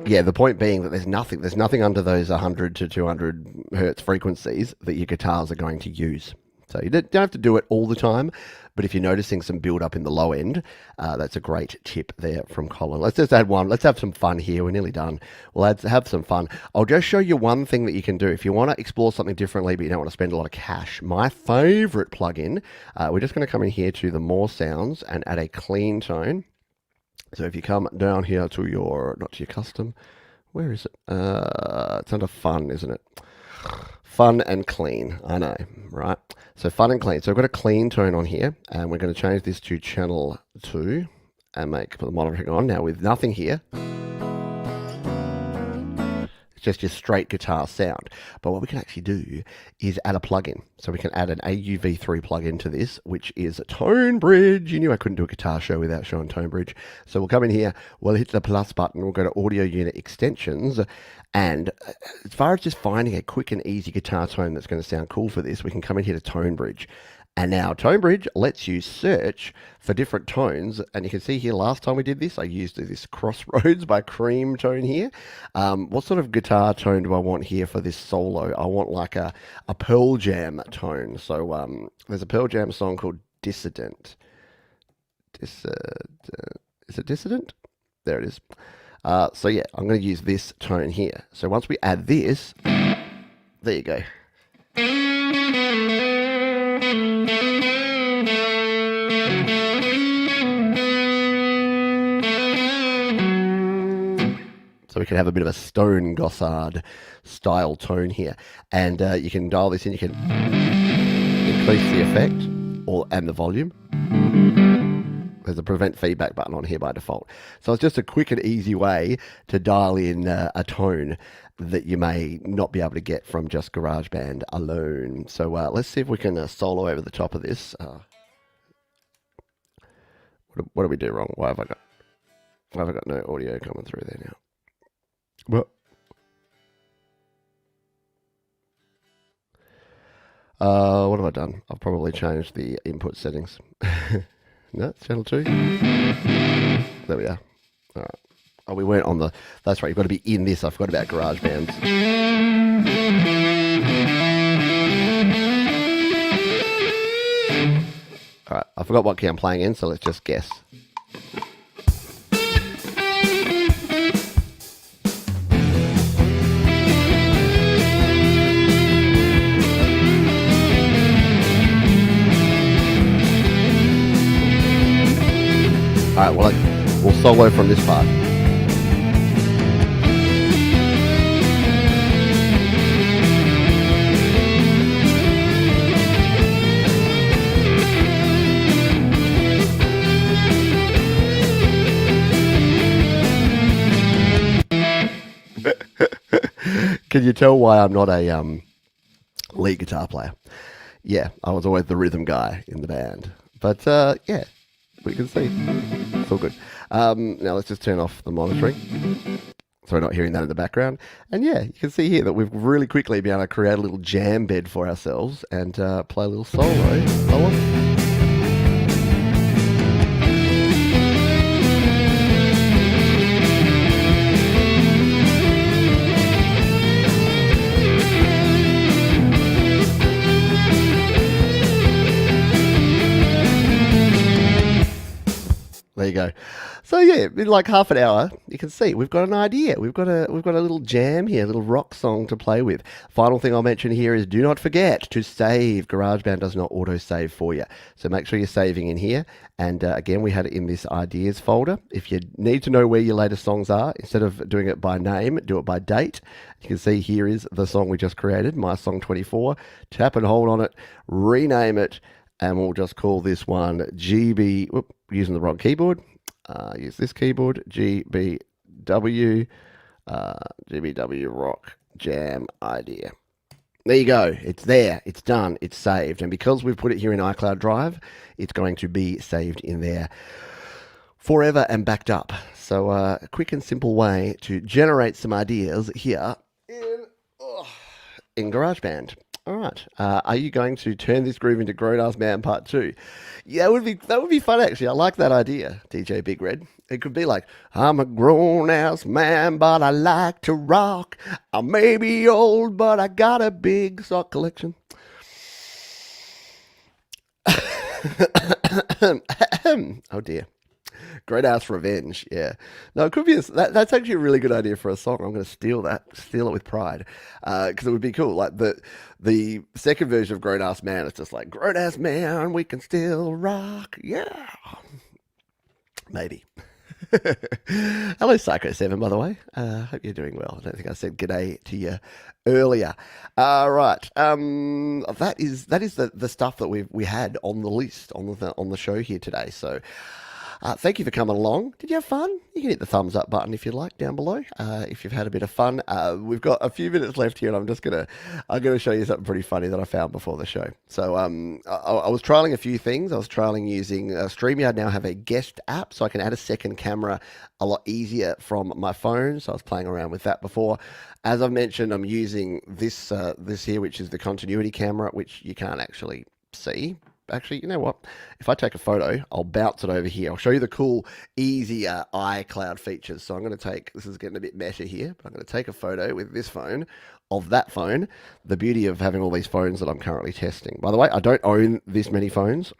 Yeah, the point being that there's nothing under those 100 to 200 hertz frequencies that your guitars are going to use. So you don't have to do it all the time, but if you're noticing some build up in the low end, that's a great tip there from Colin. Let's just add one. Let's have some fun here. We're nearly done. We'll have some fun. I'll just show you one thing that you can do. If you want to explore something differently, but you don't want to spend a lot of cash, my favorite plugin, we're just going to come in here to the More Sounds and add a clean tone. So if you come down here to your, not to your custom, where is it? It's under fun, isn't it? Fun and clean, I know, right? So fun and clean. So I've got a clean tone on here, and we're going to change this to channel 2 and put the monitoring on. Now with nothing here, just your straight guitar sound. But what we can actually do is add a plugin. So we can add an AUV3 plugin to this, which is Tone Bridge. You knew I couldn't do a guitar show without showing Tone Bridge. So we'll come in here, we'll hit the plus button, we'll go to Audio Unit Extensions, and as far as just finding a quick and easy guitar tone that's going to sound cool for this, we can come in here to Tone Bridge. And now Tone Bridge lets you search for different tones. And you can see here, last time we did this, I used this Crossroads by Cream tone here. What sort of guitar tone do I want here for this solo? I want like a Pearl Jam tone. So there's a Pearl Jam song called Dissident. Is it Dissident? There it is. So yeah, I'm going to use this tone here. So once we add this, there you go. So we can have a bit of a Stone Gossard style tone here. And you can dial this in, you can increase the effect and the volume. There's a prevent feedback button on here by default. So it's just a quick and easy way to dial in a tone that you may not be able to get from just GarageBand alone. So let's see if we can solo over the top of this. What did we do wrong? Why have I got no audio coming through there now? What? What have I done? I've probably changed the input settings. No, it's channel 2. There we are. All right. Oh, we weren't on the... That's right, you've got to be in this. I forgot about GarageBand. All right, I forgot what key I'm playing in, so let's just guess. Alright, well, we'll solo from this part. Can you tell why I'm not a lead guitar player? Yeah, I was always the rhythm guy in the band. But yeah, we can see. It's all good. Now let's just turn off the monitoring. So we're not hearing that in the background. And yeah, you can see here that we've really quickly been able to create a little jam bed for ourselves and play a little solo. There you go. So yeah, in like half an hour, you can see we've got an idea. We've got a little jam here, a little rock song to play with. Final thing I'll mention here is do not forget to save. GarageBand does not auto save for you, so make sure you're saving in here. And again, we had it in this ideas folder. If you need to know where your latest songs are, instead of doing it by name, do it by date. You can see here is the song we just created, My Song 24. Tap and hold on it, rename it. And we'll just call this one GB, using the wrong keyboard. Use this keyboard, GBW Rock Jam Idea. There you go. It's there. It's done. It's saved. And because we've put it here in iCloud Drive, it's going to be saved in there forever and backed up. So a quick and simple way to generate some ideas here in GarageBand. All right. Are you going to turn this groove into Grown Ass Man Part 2? Yeah, that would be fun, actually. I like that idea, DJ Big Red. It could be like, I'm a grown-ass man, but I like to rock. I may be old, but I got a big sock collection. Oh, dear. Great Ass Revenge, yeah. No, it could be, that's actually a really good idea for a song. I'm going to steal it with pride, because it would be cool. Like the second version of Grown Ass Man, it's just like, Grown Ass Man, we can still rock, yeah. Maybe. Hello, Psycho7, by the way. Hope you're doing well. I don't think I said g'day to you earlier. Right. That is the stuff that we had on the list on the show here today. So thank you for coming along. Did you have fun? You can hit the thumbs up button if you like down below. If you've had a bit of fun. We've got a few minutes left here, and I'm gonna show you something pretty funny that I found before the show. So I was trialing a few things. I was trialing using StreamYard. Now have a guest app, so I can add a second camera a lot easier from my phone. So I was playing around with that before. As I've mentioned, I'm using this here, which is the continuity camera, which you can't actually see. actually, you know what? If I take a photo, I'll bounce it over here. I'll show you the cool, easy iCloud features. So I'm going to take, this is getting a bit meta here, but I'm going to take a photo with this phone of that phone. The beauty of having all these phones that I'm currently testing. By the way, I don't own this many phones.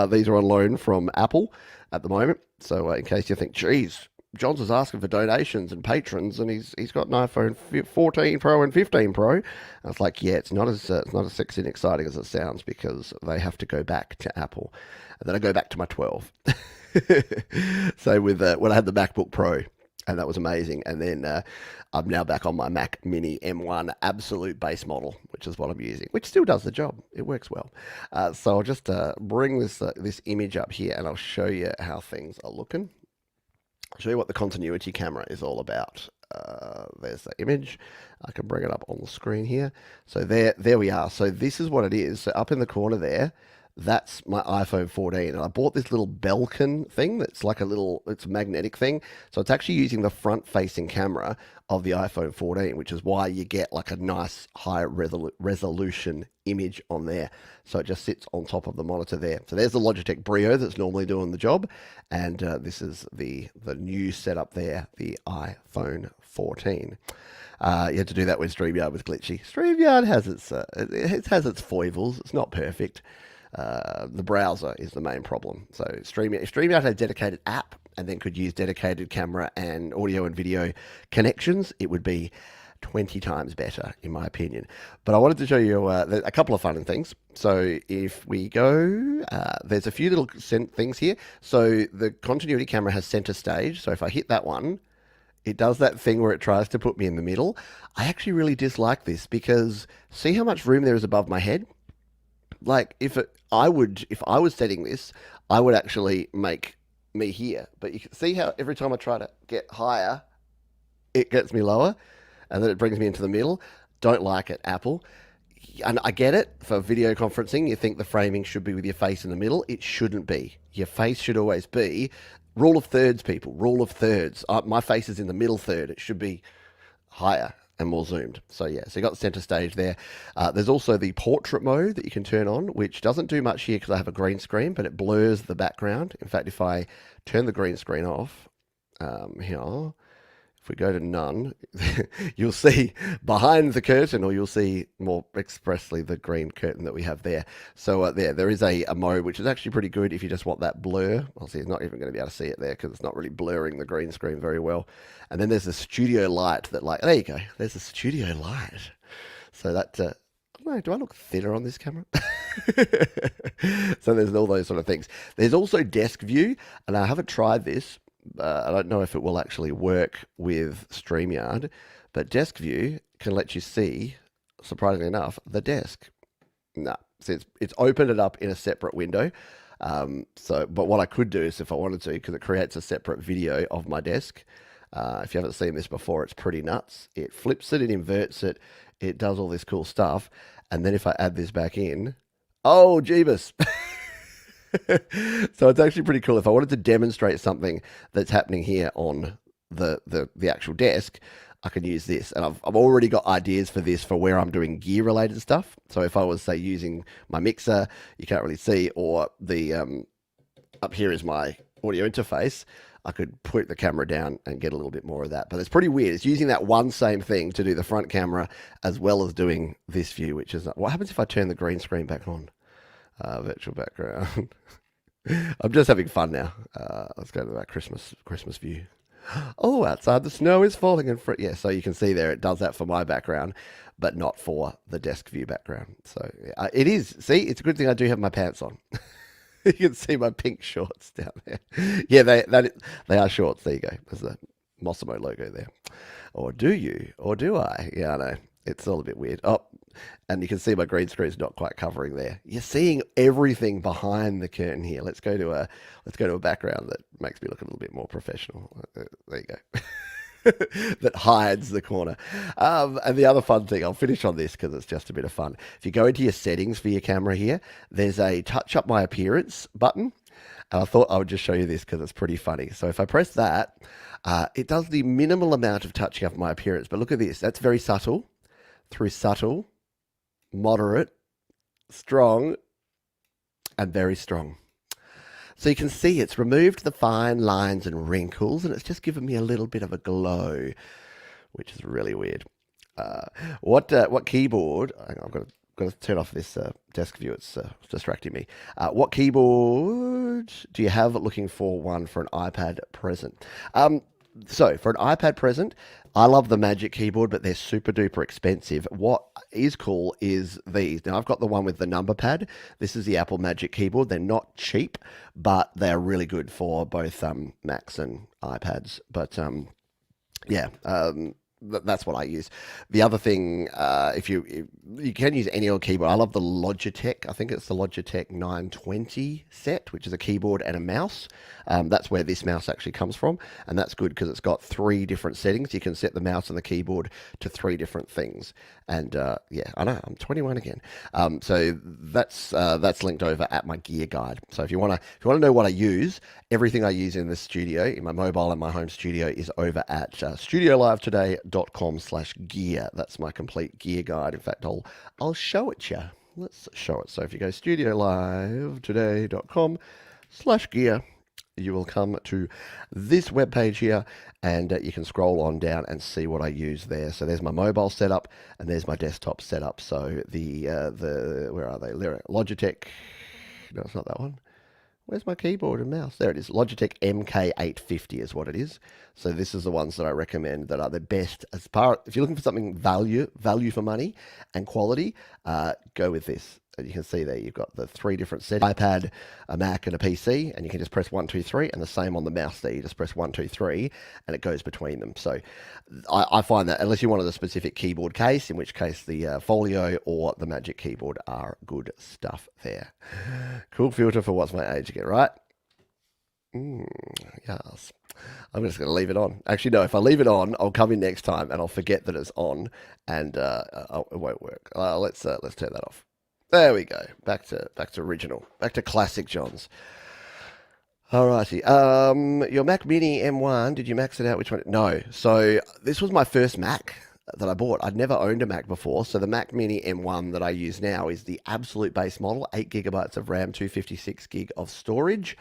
These are on loan from Apple at the moment. So in case you think, geez, Johns was asking for donations and patrons, and he's got an iPhone 14 Pro and 15 Pro. I was like, yeah, it's not as sexy and exciting as it sounds, because they have to go back to Apple, and then I go back to my 12. So with when I had the MacBook Pro, and that was amazing, and then I'm now back on my Mac Mini M1 absolute base model, which is what I'm using, which still does the job. It works well. So I'll just bring this image up here, and I'll show you how things are looking. I'll show you what the continuity camera is all about. There's the image. I can bring it up on the screen here. So there we are. So this is what it is. So up in the corner there, that's my iPhone 14. And I bought this little Belkin thing that's like it's a magnetic thing. So it's actually using the front-facing camera of the iPhone 14, which is why you get like a nice high resolution image on there. So it just sits on top of the monitor there. So there's the Logitech Brio that's normally doing the job. And this is the new setup there, the iPhone 14. You had to do that when StreamYard was glitchy. StreamYard has its foibles. It's not perfect. The browser is the main problem. So if StreamYard had a dedicated app and then could use dedicated camera and audio and video connections, it would be 20 times better, in my opinion. But I wanted to show you a couple of fun things. So if we go, there's a few little things here. So the continuity camera has center stage. So if I hit that one, it does that thing where it tries to put me in the middle. I actually really dislike this, because see how much room there is above my head? Like if I was setting this, I would actually make me here. But you can see how every time I try to get higher, it gets me lower, and then it brings me into the middle. Don't like it, Apple. And I get it, for video conferencing, you think the framing should be with your face in the middle. It shouldn't be. Your face should always be. Rule of thirds, people. Rule of thirds. My face is in the middle third. It should be higher and more zoomed. So yeah, so you got the center stage there. There's also the portrait mode that you can turn on, which doesn't do much here because I have a green screen, but it blurs the background. In fact, if I turn the green screen off, here, if we go to none, you'll see behind the curtain, or you'll see more expressly the green curtain that we have there. So there is a mode which is actually pretty good if you just want that blur. I'll see, it's not even going to be able to see it there because it's not really blurring the green screen very well. And then there's the studio light that, like, there you go. There's the studio light. So that, I don't know, do I look thinner on this camera? So there's all those sort of things. There's also desk view, and I haven't tried this. I don't know if it will actually work with StreamYard, but desk view can let you see, surprisingly enough, the desk. No, so it's opened it up in a separate window. But what I could do is, if I wanted to, because it creates a separate video of my desk. If you haven't seen this before, it's pretty nuts. It flips it, it inverts it, it does all this cool stuff. And then if I add this back in, oh, Jeebus. So it's actually pretty cool. If I wanted to demonstrate something that's happening here on the actual desk, I can use this. And I've already got ideas for this for where I'm doing gear related stuff. So if I was, say, using my mixer, you can't really see, or the up here is my audio interface, I could put the camera down and get a little bit more of that. But it's pretty weird. It's using that one same thing to do the front camera as well as doing this view, which is, what happens if I turn the green screen back on? Virtual background. I'm just having fun now. Let's go to that Christmas view. Oh, outside the snow is falling in front. Yeah, so you can see there it does that for my background, but not for the desk view background. So it is. See, it's a good thing I do have my pants on. You can see my pink shorts down there. Yeah, they are shorts. There you go. There's the Mossimo logo there. Or do you? Or do I? Yeah, I know. It's all a bit weird. Oh, and you can see my green screen's not quite covering there. You're seeing everything behind the curtain here. Let's go to a background that makes me look a little bit more professional. There you go. That hides the corner. And the other fun thing, I'll finish on this because it's just a bit of fun. If you go into your settings for your camera here, there's a touch up my appearance button. And I thought I would just show you this because it's pretty funny. So if I press that, it does the minimal amount of touching up my appearance. But look at this. That's very subtle. Through subtle, moderate, strong, and very strong. So you can see it's removed the fine lines and wrinkles, and it's just given me a little bit of a glow, which is really weird. What keyboard? Hang on, I've got to turn off this desk view. It's distracting me. What keyboard do you have looking for one for an iPad present? So for an iPad present, I love the Magic Keyboard, but they're super duper expensive. What is cool is these. Now I've got the one with the number pad. This is the Apple Magic Keyboard. They're not cheap, but they're really good for both Macs and iPads. But yeah, that's what I use. The other thing, if you can use any old keyboard. I love the Logitech. I think it's the Logitech 920 set, which is a keyboard and a mouse. That's where this mouse actually comes from, and that's good because it's got 3 different settings. You can set the mouse and the keyboard to 3 different things. And yeah, I know I'm 21 again. So that's linked over at my gear guide. So if you want to know what I use, everything I use in the studio, in my mobile and my home studio, is over at studiolivetoday.com/gear. That's my complete gear guide. In fact, I'll show it you. Let's show it. So if you go studiolivetoday.com/gear, you will come to this webpage here, and you can scroll on down and see what I use there. So there's my mobile setup, and there's my desktop setup. So the where are they? Logitech. No, it's not that one. Where's my keyboard and mouse? There it is. Logitech MK850 is what it is. So this is the ones that I recommend that are the best. If you're looking for something value for money and quality, go with this. And you can see there you've got the 3 different settings: iPad, a Mac, and a PC, and you can just press 1, 2, 3, and the same on the mouse there. You just press 1, 2, 3, and it goes between them. So I find that unless you wanted a specific keyboard case, in which case the Folio or the Magic Keyboard are good stuff there. Cool filter for what's my age again, right? Yes. I'm just going to leave it on. Actually, no, if I leave it on, I'll come in next time and I'll forget that it's on, and it won't work. Let's turn that off. There we go. Back to original. Back to classic Johns. Alrighty. Your Mac Mini M1, did you max it out? Which one? No. So this was my first Mac that I bought. I'd never owned a Mac before. So the Mac Mini M1 that I use now is the absolute base model, 8 gigabytes of RAM, 256 gig of storage,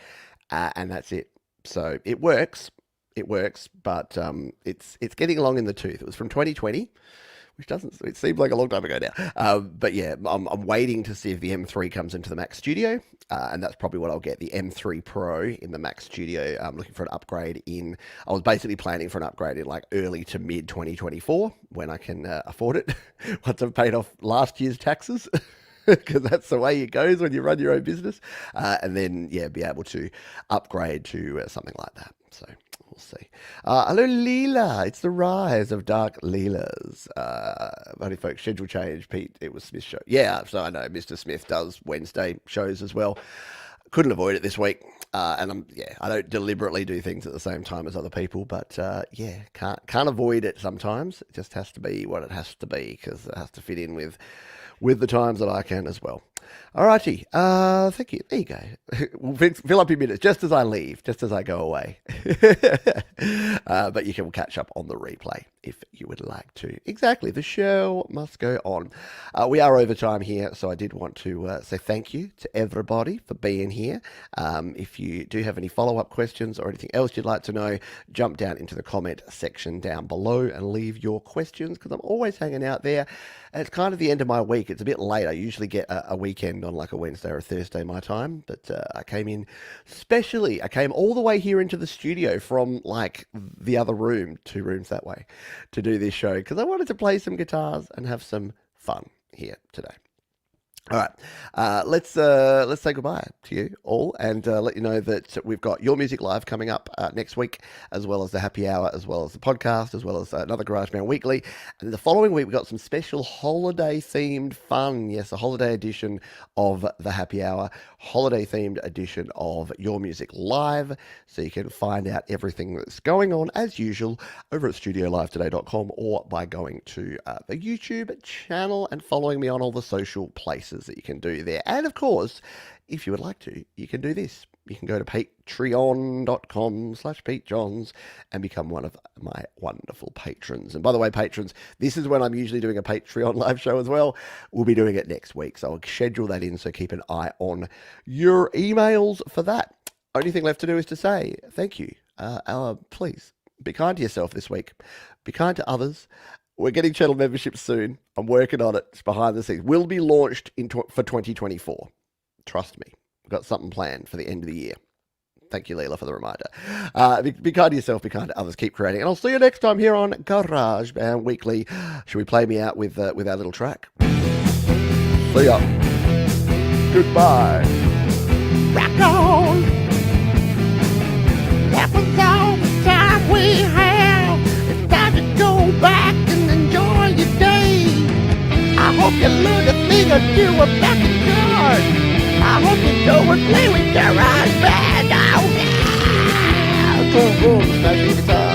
and that's it. So it works. It works, but it's getting along in the tooth. It was from 2020. It seems like a long time ago now. But yeah, I'm waiting to see if the M3 comes into the Mac Studio, and that's probably what I'll get, the M3 Pro in the Mac Studio. I'm looking for an upgrade I was basically planning for an upgrade in like early to mid 2024 when I can afford it, once I've paid off last year's taxes. Because that's the way it goes when you run your own business. And then, yeah, be able to upgrade to something like that. So we'll see. Hello, Leela. It's the rise of Dark Leelas. Only folks, schedule change, Pete. It was Smith's show. Yeah, so I know Mr. Smith does Wednesday shows as well. Couldn't avoid it this week. And I don't deliberately do things at the same time as other people, but yeah, can't avoid it sometimes. It just has to be what it has to be, because it has to fit in with the times that I can as well. Alrighty, thank you. There you go. We'll fill up your minutes just as I leave, just as I go away. But you can catch up on the replay if you would like to. Exactly, the show must go on. We are over time here, so I did want to say thank you to everybody for being here. If you do have any follow-up questions or anything else you'd like to know, jump down into the comment section down below and leave your questions, because I'm always hanging out there. It's kind of the end of my week. It's a bit late. I usually get a weekend on like a Wednesday or a Thursday my time, but I came in specially. I came all the way here into the studio from like the other room, 2 rooms that way, to do this show, because I wanted to play some guitars and have some fun here today. All right, let's say goodbye to you all, and let you know that we've got Your Music Live coming up next week, as well as the Happy Hour, as well as the podcast, as well as another GarageBand Weekly. And the following week, we've got some special holiday-themed fun. Yes, a holiday edition of the Happy Hour, holiday-themed edition of Your Music Live. So you can find out everything that's going on, as usual, over at studiolivetoday.com, or by going to the YouTube channel and following me on all the social places that you can do there. And of course, if you would like to, you can do this. you can go to patreon.com/PeteJohns and become one of my wonderful patrons. And by the way, patrons, this is when I'm usually doing a Patreon live show as well. We'll be doing it next week, so I'll schedule that in, so keep an eye on your emails for that. Only thing left to do is to say thank you. Please, be kind to yourself this week. Be kind to others. We're getting channel memberships soon. I'm working on it. It's behind the scenes. Will be launched for 2024. Trust me. We've got something planned for the end of the year. Thank you, Leela, for the reminder. Be kind to yourself, be kind to others, keep creating. And I'll see you next time here on GarageBand Weekly. Should we play me out with our little track? See ya. Goodbye. Rock on. That was all the time we have. It's time to go back and enjoy your day. I hope you learned a thing or two about the guitar. I hope you go and play with GarageBand. Oh, yeah. Boom, boom, smashing guitar.